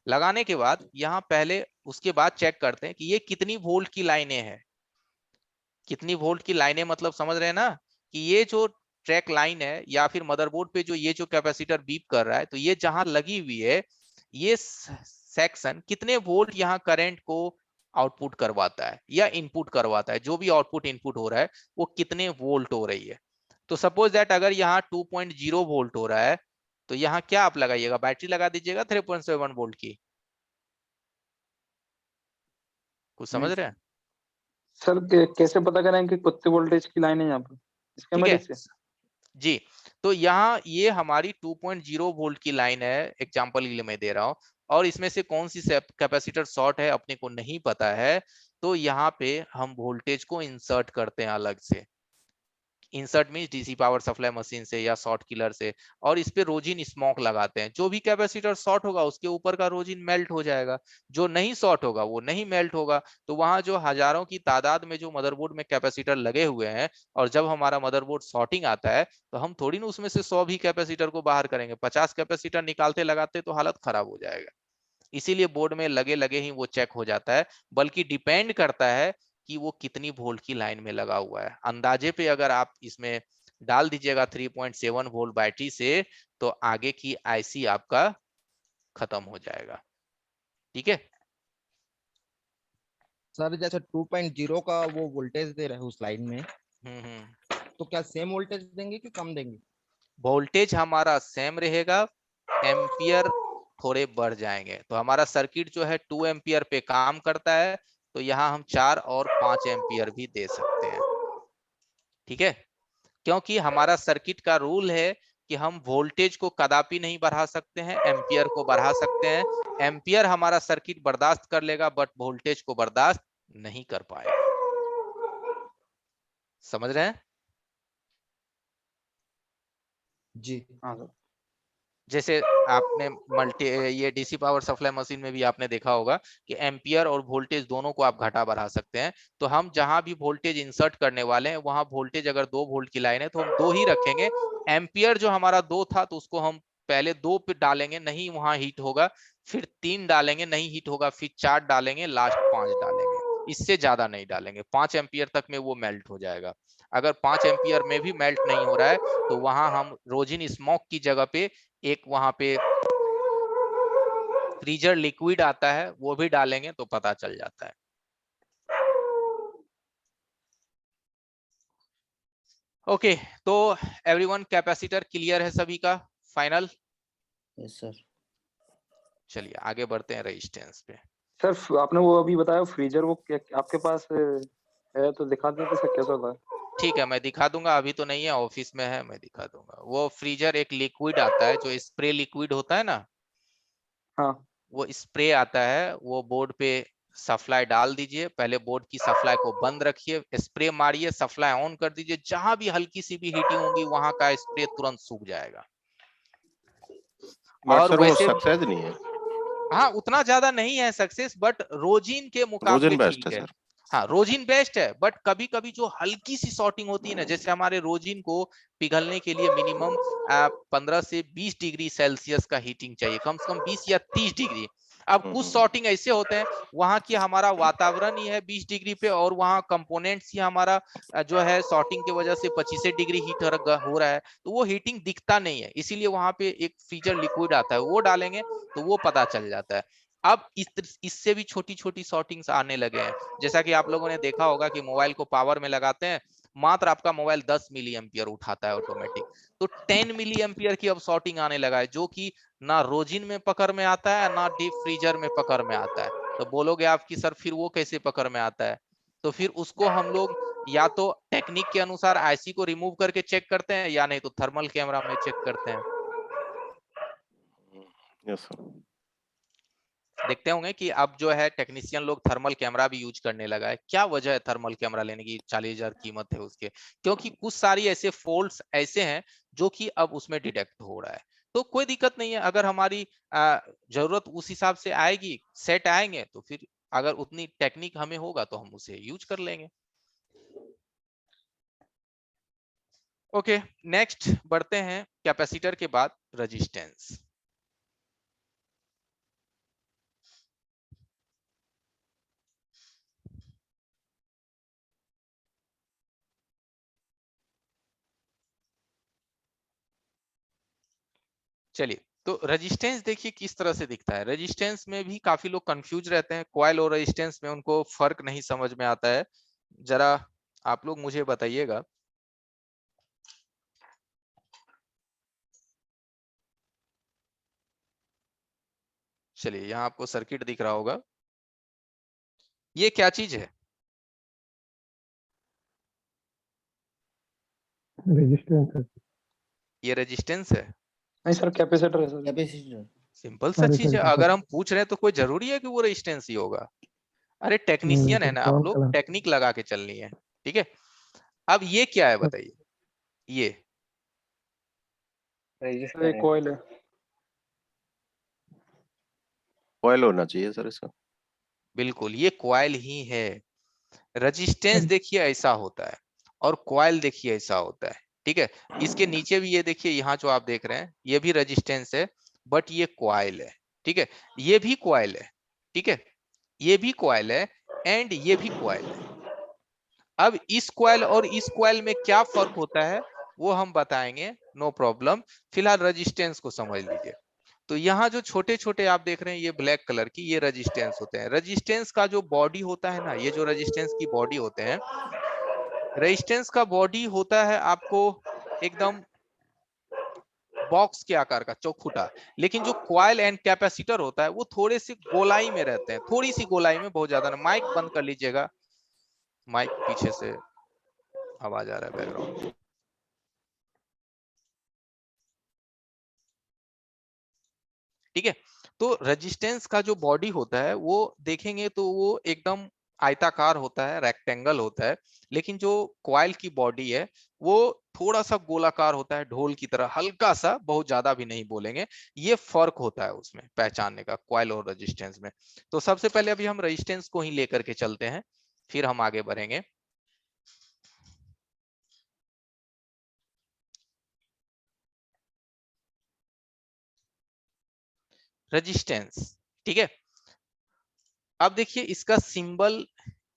लगाने के बाद यहाँ पहले उसके बाद चेक करते हैं कि ये कितनी वोल्ट की लाइनें हैं। कितनी वोल्ट की लाइनें मतलब समझ रहे हैं ना, कि ये जो ट्रैक लाइन है या फिर मदरबोर्ड पे जो ये जो कैपेसिटर बीप कर रहा है, तो ये जहां लगी हुई है, ये सेक्शन कितने वोल्ट यहाँ करंट को आउटपुट करवाता है या इनपुट करवाता है, जो भी आउटपुट इनपुट हो रहा है वो कितने वोल्ट हो रही है। तो सपोज दैट अगर यहाँ 2.0 वोल्ट हो रहा है, तो यहाँ क्या आप लगाइएगा, बैटरी लगा दीजिएगा 3.7 वोल्ट की। कुछ समझ रहे हैं? सर कैसे पता करें कि कितने वोल्टेज की लाइन है यहाँ पर, इसके ठीक है मदद से? जी। तो यहाँ ये हमारी 2.0 वोल्ट की लाइन है, एग्जांपल के लिए मैं दे रहा हूं, और इसमें से कौन सी कैपेसिटर शॉर्ट है अपने को नहीं पता है, तो यहाँ पे हम वोल्टेज को इंसर्ट करते हैं अलग से। Insert means DC power supply machine से या शॉर्ट किलर से, और इस पे रोजिन स्मोक लगाते हैं। जो भी कैपेसिटर शॉर्ट होगा उसके ऊपर का रोजिन मेल्ट हो जाएगा, जो नहीं शॉर्ट होगा वो नहीं मेल्ट होगा। तो वहां जो हजारों की तादाद में जो मदरबोर्ड में कैपेसिटर लगे हुए हैं, और जब हमारा मदरबोर्ड शॉर्टिंग आता है, तो हम थोड़ी ना उसमें से 100 भी कैपेसिटर को बाहर करेंगे, 50 कैपेसिटर निकालते लगाते तो हालत खराब हो जाएगा। इसीलिए बोर्ड में लगे लगे ही वो चेक हो जाता है, बल्कि डिपेंड करता है कि वो कितनी वोल्ट की लाइन में लगा हुआ है। अंदाजे पे अगर आप इसमें डाल दीजिएगा 3.7 वोल्ट बैटरी से, तो आगे की आईसी आपका खत्म हो जाएगा। ठीक है? सर जैसे 2.0 का वो वोल्टेज दे रहे हैं उस लाइन में, हम्म। तो क्या सेम वोल्टेज देंगे कि कम देंगे? वोल्टेज हमारा सेम रहेगा, एम्पियर थोड़े बढ़ जाएंगे। तो हमारा सर्किट जो है 2 एम्पियर पे काम करता है, तो यहाँ हम 4 और 5 एम्पियर भी दे सकते हैं। ठीक है? क्योंकि हमारा सर्किट का रूल है कि हम वोल्टेज को कदापि नहीं बढ़ा सकते हैं, एम्पियर को बढ़ा सकते हैं। एम्पियर हमारा सर्किट बर्दाश्त कर लेगा, बट वोल्टेज को बर्दाश्त नहीं कर पाएगा। समझ रहे हैं? जी हाँ सर। जैसे आपने ये डीसी पावर सप्लाई मशीन में भी आपने देखा होगा कि एम्पियर और वोल्टेज दोनों को आप घटा बढ़ा सकते हैं। तो हम जहां भी वोल्टेज इंसर्ट करने वाले हैं, वहां वोल्टेज अगर 2 वोल्ट की लाइन है तो हम 2 ही रखेंगे। एम्पियर जो हमारा 2 था, तो उसको हम पहले 2 पे डालेंगे, नहीं वहां हीट होगा, फिर 3 डालेंगे, नहीं हीट होगा, फिर 4 डालेंगे, लास्ट 5 डालेंगे। इससे ज्यादा नहीं डालेंगे, 5 एम्पियर तक में वो मेल्ट हो जाएगा। अगर 5 एम्पियर में भी मेल्ट नहीं हो रहा है, तो वहां हम रोजिन स्मोक की जगह पे एक वहां पे फ्रीजर लिक्विड आता है, वो भी डालेंगे तो पता चल जाता है। ओके, तो एवरीवन कैपेसिटर क्लियर है सभी का? फाइनल? Yes sir. चलिए आगे बढ़ते हैं रेजिस्टेंस पे। सर आपने वो अभी बताया फ्रीजर, वो क्या आपके पास है तो दिखा देते सर, कैसा होता है? ठीक है, मैं दिखा दूंगा, अभी तो नहीं है, ऑफिस में है, मैं दिखा दूंगा। वो फ्रीजर एक लिक्विड आता है, जो स्प्रे लिक्विड होता है ना, हाँ वो स्प्रे आता है, वो बोर्ड पे सप्लाई डाल दीजिए, पहले बोर्ड की सप्लाई को बंद रखिए, स्प्रे मारिए, सप्लाई ऑन कर दीजिए, जहां भी हल्की सी भी हीटिंग होगी वहां का स्प्रे तुरंत सूख जाएगा। बट और सर वो वैसे सक्सेस नहीं है। हाँ, उतना ज्यादा नहीं है सक्सेस, बट रोजिन के मुकाबले रोजन बेस्ट ठीक है है। सर। हाँ, रोजिन बेस्ट है, बट कभी कभी जो हल्की सी शॉर्टिंग होती है ना, जैसे हमारे रोजिन को पिघलने के लिए मिनिमम 15 से 20 डिग्री सेल्सियस का हीटिंग चाहिए, कम से कम 20 या 30 डिग्री। अब कुछ सॉर्टिंग ऐसे होते हैं वहां की हमारा वातावरण ही है 20 डिग्री पे और वहां कंपोनेंट्स ही हमारा जो है सॉर्टिंग की वजह से 25 डिग्री हीट हो रहा है, तो वो हीटिंग दिखता नहीं है, इसीलिए वहां पे एक फ्रीजर लिक्विड आता है, वो डालेंगे तो वो पता चल जाता है। अब इससे भी छोटी छोटी सॉर्टिंग्स आने लगे हैं, जैसा कि आप लोगों ने देखा होगा कि मोबाइल को पावर में लगाते हैं, मात्र आपका मोबाइल 10 मिली एम्पियर उठाता है ऑटोमेटिक, तो 10 मिली एम्पियर की अब सॉर्टिंग आने लगा है, जो कि ना रोजिन में पकड़ में आता है ना डीप फ्रीजर में पकड़ में आता है। तो बोलोगे आप कि सर फिर वो कैसे पकड़ में आता है, तो फिर उसको हम लोग या तो टेक्निक के अनुसार आईसी को रिमूव करके चेक करते हैं या नहीं तो थर्मल कैमरा में चेक करते हैं। Yes sir. देखते होंगे कि अब जो है टेक्नीशियन लोग थर्मल कैमरा भी यूज करने लगा है। क्या वजह है थर्मल कैमरा लेने की, 40,000 कीमत है उसके, क्योंकि कुछ सारी ऐसे फॉल्ट्स ऐसे हैं जो कि अब उसमें डिटेक्ट हो रहा है। तो कोई दिक्कत नहीं है, अगर हमारी जरूरत उस हिसाब से आएगी, सेट आएंगे, तो फिर अगर उतनी टेक्निक हमें होगा तो हम उसे यूज कर लेंगे। ओके, नेक्स्ट बढ़ते हैं कैपेसिटर के बाद रेजिस्टेंस। चलिए, तो रेजिस्टेंस देखिए किस तरह से दिखता है। रेजिस्टेंस में भी काफी लोग कंफ्यूज रहते हैं, कॉइल और रेजिस्टेंस में उनको फर्क नहीं समझ में आता है। जरा आप लोग मुझे बताइएगा। चलिए, यहाँ आपको सर्किट दिख रहा होगा, ये क्या चीज है? रेजिस्टेंस है। ये रेजिस्टेंस है? नहीं सर, कैपेसिटर है सर। कैपेसिटर। सिंपल सा अरे चीज सर है, अगर हम पूछ रहे हैं तो कोई जरूरी है कि वो रेजिस्टेंस ही होगा? अरे टेक्नीशियन है सर ना आप कौन लोग, कला। टेक्निक लगा के चलनी है। ठीक है, अब ये क्या है बताइए? ये सर एक कॉइल है। कॉइल होना चाहिए सर इसका। बिल्कुल, ये कॉइल ही है। रेजिस्टेंस देखिए ऐसा होता है और कॉइल देखिए ऐसा होता है। ठीक है, इसके नीचे भी ये देखिए, यहाँ जो आप देख रहे हैं ये भी रेजिस्टेंस है, बट ये कॉइल है। ठीक है, ये भी कॉइल है। ठीक है, ये भी कॉइल है एंड ये भी कॉइल है। अब इस कॉइल और इस कॉइल में क्या फर्क होता है वो हम बताएंगे, नो प्रॉब्लम। फिलहाल रेजिस्टेंस को समझ लीजिए। तो यहाँ जो छोटे छोटे आप देख रहे हैं ये ब्लैक कलर की, ये रेजिस्टेंस होते हैं। रेजिस्टेंस का जो बॉडी होता है ना, ये जो रेजिस्टेंस की बॉडी होते हैं, रेजिस्टेंस का बॉडी होता है आपको एकदम बॉक्स के आकार का, चौखुटा। लेकिन जो कॉइल एंड कैपेसिटर होता है वो थोड़े से गोलाई में रहते हैं, थोड़ी सी गोलाई में, बहुत ज्यादा ना। माइक बंद कर लीजिएगा, माइक पीछे से आवाज आ रहा है बैकग्राउंड में। ठीक है, तो रेजिस्टेंस का जो बॉडी होता है वो देखेंगे तो वो एकदम आयताकार होता है, रेक्टेंगल होता है। लेकिन जो कॉइल की बॉडी है वो थोड़ा सा गोलाकार होता है, ढोल की तरह, हल्का सा, बहुत ज्यादा भी नहीं बोलेंगे। ये फर्क होता है उसमें पहचानने का, कॉइल और रेजिस्टेंस में। तो सबसे पहले अभी हम रेजिस्टेंस को ही लेकर के चलते हैं, फिर हम आगे बढ़ेंगे। रेजिस्टेंस, ठीक है। अब देखिए इसका सिंबल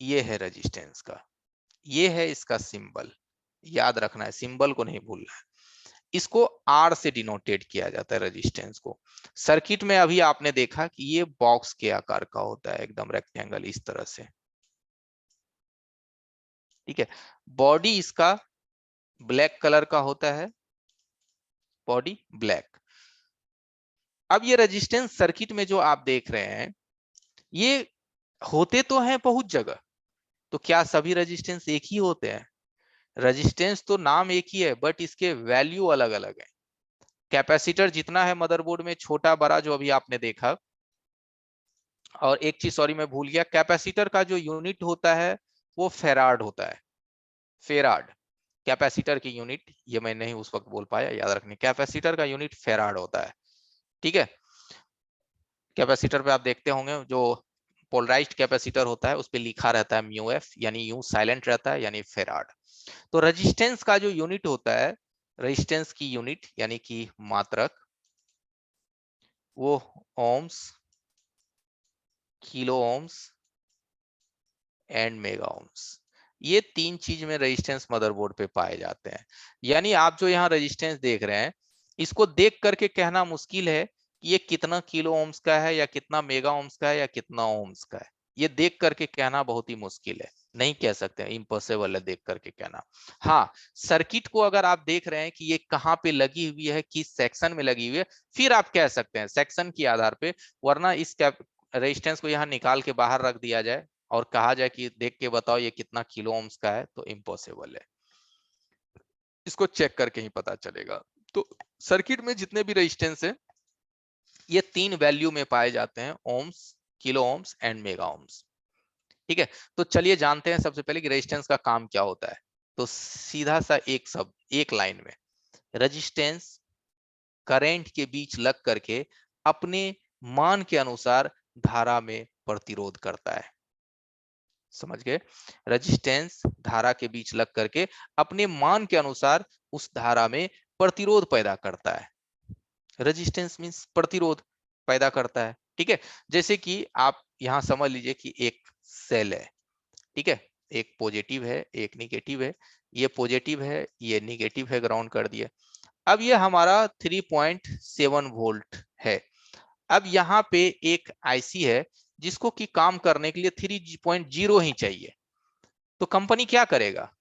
ये है रेजिस्टेंस का, ये है इसका सिंबल, याद रखना है, सिंबल को नहीं भूलना है। इसको आर से डिनोटेट किया जाता है रेजिस्टेंस को। सर्किट में अभी आपने देखा कि ये बॉक्स के आकार का होता है, एकदम रेक्टेंगल इस तरह से। ठीक है, बॉडी इसका ब्लैक कलर का होता है, बॉडी ब्लैक। अब ये रेजिस्टेंस सर्किट में जो आप देख रहे हैं ये होते तो हैं बहुत जगह, तो क्या सभी रेजिस्टेंस एक ही होते हैं? रेजिस्टेंस तो नाम एक ही है बट इसके वैल्यू अलग अलग है। कैपेसिटर जितना है मदरबोर्ड में, छोटा बड़ा जो अभी आपने देखा। और एक चीज सॉरी मैं भूल गया, कैपेसिटर का जो यूनिट होता है वो फेराड होता है, फेराड। कैपेसिटर की यूनिट, ये मैं नहीं उस वक्त बोल पाया, याद रखने, कैपेसिटर का यूनिट फेराड होता है। ठीक है, कैपेसिटर पे आप देखते होंगे जो पोलराइज्ड कैपेसिटर होता है उस पर लिखा रहता है म्यू एफ, यानी यू साइलेंट रहता है, यानी फेराड। तो रेजिस्टेंस का जो यूनिट होता है, रेजिस्टेंस की यूनिट यानी कि मात्रक, वो ohms kilo ohms and mega ohms. ये तीन चीज में रेजिस्टेंस मदरबोर्ड पे पाए जाते हैं। यानी आप जो यहाँ रेजिस्टेंस देख रहे हैं, इसको देख करके कहना मुश्किल है कि ये कितना किलो ओम्स का है या कितना मेगा ओम्स का है या कितना ओम्स का है। ये देख करके कहना बहुत ही मुश्किल है, नहीं कह सकते, इम्पॉसिबल है देख करके कहना। हाँ, सर्किट को अगर आप देख रहे हैं कि ये कहाँ पे लगी हुई है, किस सेक्शन में लगी हुई है, फिर आप कह सकते हैं सेक्शन के आधार पे। वरना इस रेजिस्टेंस को यहाँ निकाल के बाहर रख दिया जाए और कहा जाए कि देख के बताओ ये कितना किलो ओम्स का है, तो इम्पॉसिबल है। इसको चेक करके ही पता चलेगा। तो सर्किट में जितने भी रेजिस्टेंस है, ये तीन वैल्यू में पाए जाते हैं, ohms, kilo ohms and mega ohms. ठीक है, तो चलिए जानते हैं सबसे पहले कि रेजिस्टेंस का काम क्या होता है। तो सीधा सा एक शब्द, एक लाइन में, रेजिस्टेंस करंट के बीच लग करके अपने मान के अनुसार धारा में प्रतिरोध करता है। समझ गए? रेजिस्टेंस धारा के बीच लग करके अपने मान के अनुसार उस धारा में प्रतिरोध पैदा करता है। रेजिस्टेंस मींस प्रतिरोध पैदा करता है। ठीक है, जैसे कि आप यहां समझ लीजिए कि एक सेल है। ठीक है, एक पॉजिटिव है, एक निगेटिव है। ये पॉजिटिव है, ये निगेटिव है, ग्राउंड कर दिया। अब ये हमारा 3.7 वोल्ट है। अब यहाँ पे एक आईसी है जिसको कि काम करने के लिए 3.0 ही चाहिए। तो कंपनी क्या करेगा,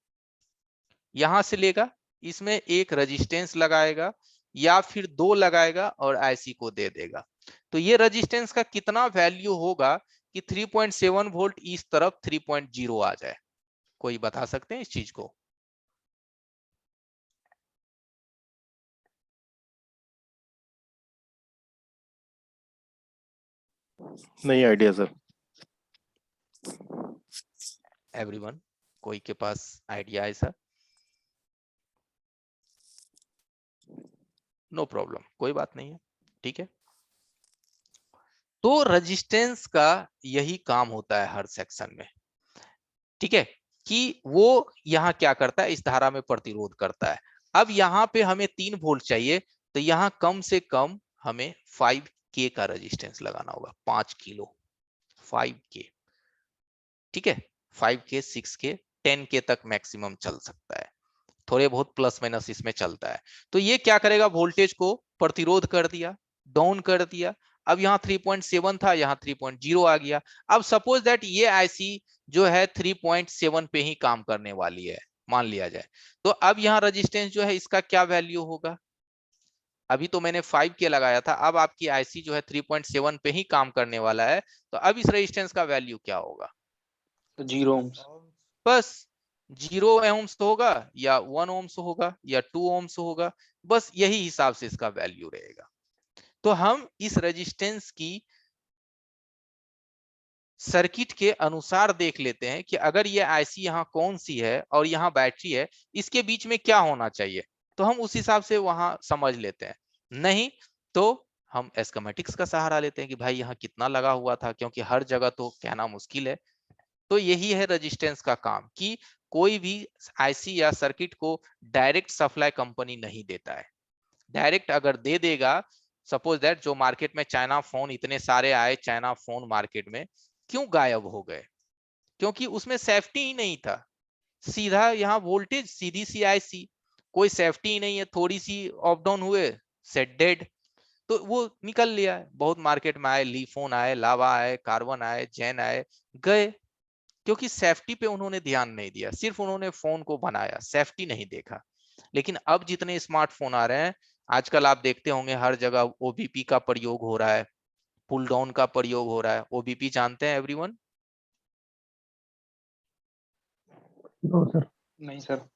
यहां से लेगा, इसमें एक रेजिस्टेंस लगाएगा या फिर दो लगाएगा और आईसी को दे देगा। तो ये रेजिस्टेंस का कितना वैल्यू होगा कि 3.7 वोल्ट इस तरफ 3.0 आ जाए? कोई बता सकते हैं इस चीज को? नहीं आइडिया सर। एवरीवन, कोई के पास आइडिया है सर? नो प्रॉब्लम, कोई बात नहीं है। ठीक है, तो रेजिस्टेंस का यही काम होता है हर सेक्शन में। ठीक है, कि वो यहाँ क्या करता है, इस धारा में प्रतिरोध करता है। अब यहाँ पे हमें 3 वोल्ट चाहिए, तो यहाँ कम से कम हमें 5K का रेजिस्टेंस लगाना होगा, 5 किलो, 5K। ठीक है, 5K, 6K, 10K तक मैक्सिमम चल सकता है, थोड़े बहुत प्लस माइनस इसमें चलता है। तो ये क्या करेगा, वोल्टेज को प्रतिरोध कर दिया, डाउन कर दिया। अब यहाँ 3.7 था, यहाँ 3.0 आ गया। अब सपोज दैट ये आईसी जो है 3.7 पे ही काम करने वाली है, मान लिया जाए। तो अब यहाँ रेजिस्टेंस जो है इसका क्या वैल्यू होगा? अभी तो मैंने 5K लगाया था, अब आपकी आईसी जो है 3.7 पे ही काम करने वाला है, तो अब इस रेजिस्टेंस का वैल्यू क्या होगा? तो 0 ohms। बस 0 ohms होगा या 1 ohms होगा या 2 ohms होगा, बस यही हिसाब से इसका वैल्यू रहेगा। तो हम इस रेजिस्टेंस की सर्किट के अनुसार देख लेते हैं कि अगर ये आईसी यहाँ कौन सी है और यहाँ बैटरी है, इसके बीच में क्या होना चाहिए, तो हम उस हिसाब से वहां समझ लेते हैं। नहीं तो हम एस्केमेटिक्स का सहारा लेते हैं कि भाई यहाँ कितना लगा हुआ था, क्योंकि हर जगह तो कहना मुश्किल है। तो यही है रेजिस्टेंस का काम, कि कोई भी आईसी या सर्किट को डायरेक्ट सप्लाई कंपनी नहीं देता है। डायरेक्ट अगर दे देगा, सपोज दैट जो मार्केट में चाइना फोन इतने सारे आए, चाइना फोन मार्केट में क्यों गायब हो गए? क्योंकि उसमें सेफ्टी ही नहीं था। सीधा यहाँ वोल्टेज, सीधी सी आईसी, कोई सेफ्टी ही नहीं है, थोड़ी सी अप डाउन हुए सेट डेड, तो वो निकल लिया। बहुत मार्केट में आए, ली फोन आए, लावा आए, कार्बन आए, जेन आए, गए, क्योंकि सेफ्टी पे उन्होंने ध्यान नहीं दिया, सिर्फ उन्होंने फोन को बनाया, सेफ्टी नहीं देखा। लेकिन अब जितने स्मार्टफोन आ रहे हैं, आजकल आप देखते होंगे हर जगह ओबीपी का प्रयोग हो रहा है, पुल डाउन का प्रयोग हो रहा है। ओबीपी जानते हैं एवरीवन? सर नहीं sir.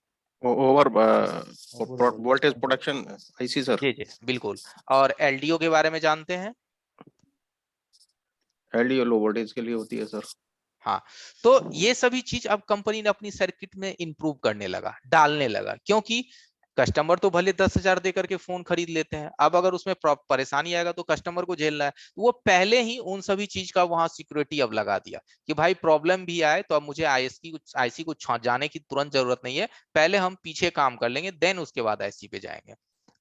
Over voltage production IC sir. जी जी बिल्कुल। और एलडीओ के बारे में जानते हैं? एलडीओ लो वोल्टेज के लिए होती है सर। हाँ, तो ये सभी चीज अब कंपनी ने अपनी सर्किट में इंप्रूव करने लगा, डालने लगा, क्योंकि कस्टमर तो भले 10,000 देकर के फोन खरीद लेते हैं, अब अगर उसमें परेशानी आएगा तो कस्टमर को झेलना है। तो वो पहले ही उन सभी चीज का वहां सिक्योरिटी अब लगा दिया कि भाई प्रॉब्लम भी आए तो अब मुझे आईसी को जाने की तुरंत जरूरत नहीं है, पहले हम पीछे काम कर लेंगे, देन उसके बाद आईसी पे जाएंगे।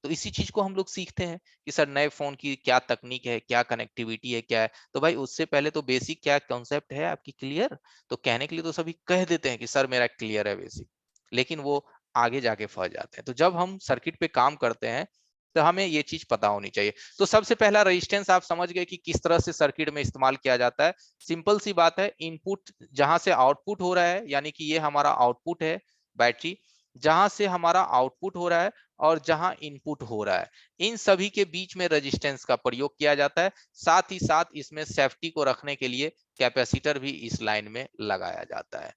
तो इसी चीज को हम लोग सीखते हैं कि सर नए फोन की क्या तकनीक है, क्या कनेक्टिविटी है, क्या है। तो भाई उससे पहले तो बेसिक क्या कॉन्सेप्ट है आपकी क्लियर। तो कहने के लिए तो सभी कह देते हैं कि सर मेरा क्लियर है बेसिक, लेकिन वो आगे जाके फंस जाते हैं। तो जब हम सर्किट पे काम करते हैं तो हमें ये चीज पता होनी चाहिए। तो सबसे पहला रेजिस्टेंस आप समझ गए कि किस तरह से सर्किट में इस्तेमाल किया जाता है। सिंपल सी बात है, इनपुट जहां से आउटपुट हो रहा है, यानी कि ये हमारा आउटपुट है बैटरी, जहां से हमारा आउटपुट हो रहा है और जहां इनपुट हो रहा है, इन सभी के बीच में रेजिस्टेंस का प्रयोग किया जाता है। साथ ही साथ इसमें सेफ्टी को रखने के लिए कैपेसिटर भी इस लाइन में लगाया जाता है।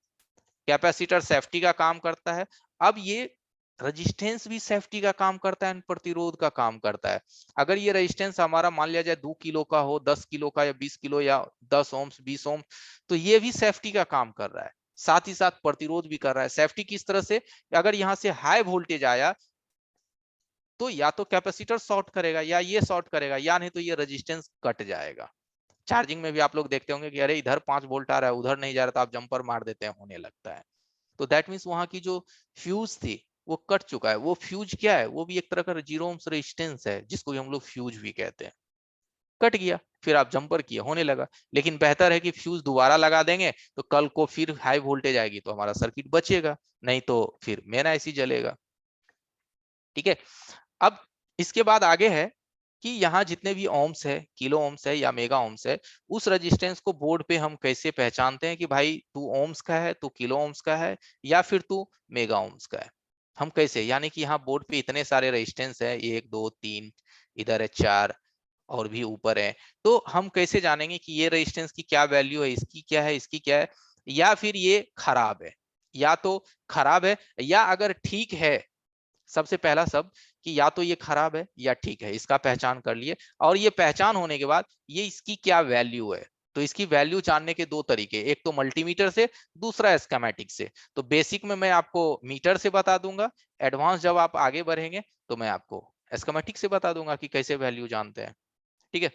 कैपेसिटर सेफ्टी का काम करता है। अब ये रेजिस्टेंस भी सेफ्टी का काम करता है, प्रतिरोध का काम करता है। अगर ये रेजिस्टेंस हमारा मान लिया जाए 2 किलो का हो, 10 किलो का या 20 किलो या 10 ओम्स 20 ओम, तो ये भी सेफ्टी का काम कर रहा है, साथ ही साथ प्रतिरोध भी कर रहा है। सेफ्टी किस तरह से, अगर यहाँ से हाई वोल्टेज आया तो या तो कैपेसिटर शॉर्ट करेगा या ये शॉर्ट करेगा, या नहीं तो ये रेजिस्टेंस कट जाएगा। चार्जिंग में भी आप लोग देखते होंगे कि अरे इधर 5 वोल्ट आ रहा है, उधर नहीं जा रहा, तो आप जंपर मार देते हैं, होने लगता है। तो दैट मीन्स वहां की जो फ्यूज थी वो कट चुका है। वो फ्यूज क्या है, वो भी एक तरह का जीरो ओम्स रेजिस्टेंस है, जिसको हम लोग फ्यूज भी कहते हैं। कट गया, फिर आप जंपर किए, होने लगा। लेकिन बेहतर है कि फ्यूज दोबारा लगा देंगे, तो कल को फिर हाई वोल्टेज आएगी तो हमारा सर्किट बचेगा, नहीं तो फिर मेन आईसी जलेगा। ठीक है। अब इसके बाद आगे है कि यहाँ जितने भी ओम्स है, किलो ओम्स है या मेगा ओम्स है, उस रेजिस्टेंस को बोर्ड पे हम कैसे पहचानते हैं कि भाई तू ओम्स का है, तू किलो ओम्स का है, या फिर तू मेगा ओम्स का है। हम कैसे, यानी कि यहाँ बोर्ड पे इतने सारे रेजिस्टेंस है, 1 2 3, इधर है 4 और भी ऊपर है, तो हम कैसे जानेंगे कि ये रेजिस्टेंस की क्या वैल्यू है, इसकी क्या है, इसकी क्या है, या फिर ये खराब है। या तो खराब है, या अगर ठीक है, सबसे पहला सब कि या तो ये खराब है या ठीक है, इसका पहचान कर लिए। और ये पहचान होने के बाद ये इसकी क्या वैल्यू है, तो इसकी वैल्यू जानने के 2 तरीके, एक तो मल्टीमीटर से, दूसरा स्कीमेटिक से। तो बेसिक में मैं आपको मीटर से बता दूंगा, एडवांस जब आप आगे बढ़ेंगे तो मैं आपको स्कीमेटिक से बता दूंगा कि कैसे वैल्यू जानते हैं। ठीक है।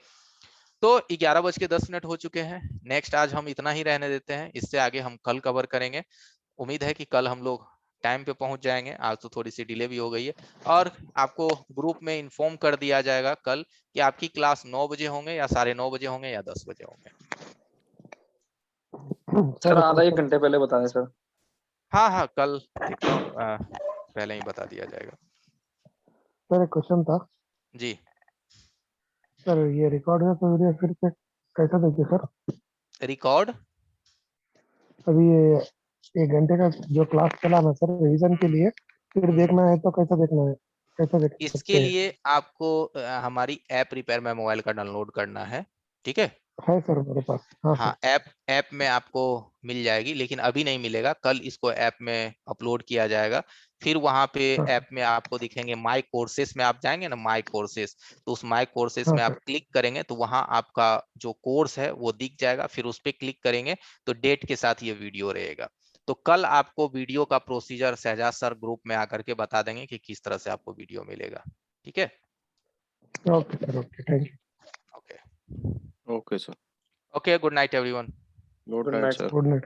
तो 11:10 हो चुके हैं। नेक्स्ट आज हम इतना ही रहने देते हैं, इससे आगे हम कल कवर करेंगे। उम्मीद है कि कल हम लोग टाइम पे पहुंच जाएंगे, आज तो थोड़ी सी डिले भी हो गई है। और आपको ग्रुप में इन्फॉर्म कर दिया जाएगा कल कि आपकी क्लास 9 बजे होंगे या 9:30 बजे होंगे या 10 बजे होंगे। सर आधा 1 घंटे पहले बता दें सर। हाँ हाँ, कल देखता हूँ पहले ही बता दिया जाएगा। सर एक क्वेश्चन था जी सर, ये रिकॉर्ड है तो वीडियो फिर से कैसा देखिए सर? रिकॉर्ड अभी ये 1 घंटे का जो क्लास चला ना सर रिवीजन के लिए, फिर देखना है तो कैसा देखना है, कैसा देख सकते इसके हैं? लिए आपको हमारी ऐप रिपेयर में मोबाइल का डाउनलोड करना है। ठीक है। है सर मेरे पास, हाँ हाँ, सर। ऐप में आपको मिल जाएगी, लेकिन अभी नहीं मिलेगा, कल इसको ऐप में अपलोड किया जाएगा। फिर वहां पे हाँ ऐप में आपको दिखेंगे माई कोर्सेस में आप जाएंगे ना, माई कोर्सेस, तो उस माई कोर्सेस हाँ में आप सर। क्लिक करेंगे तो वहां आपका जो कोर्स है वो दिख जाएगा। फिर उस पर क्लिक करेंगे तो डेट के साथ ये वीडियो रहेगा। तो कल आपको वीडियो का प्रोसीजर शहजाद सर ग्रुप में आकर के बता देंगे कि किस तरह से आपको वीडियो मिलेगा। ठीक है। Okay sir, okay, thank okay okay sir, okay, good night everyone. Good good night night sir. Sir. You, good night.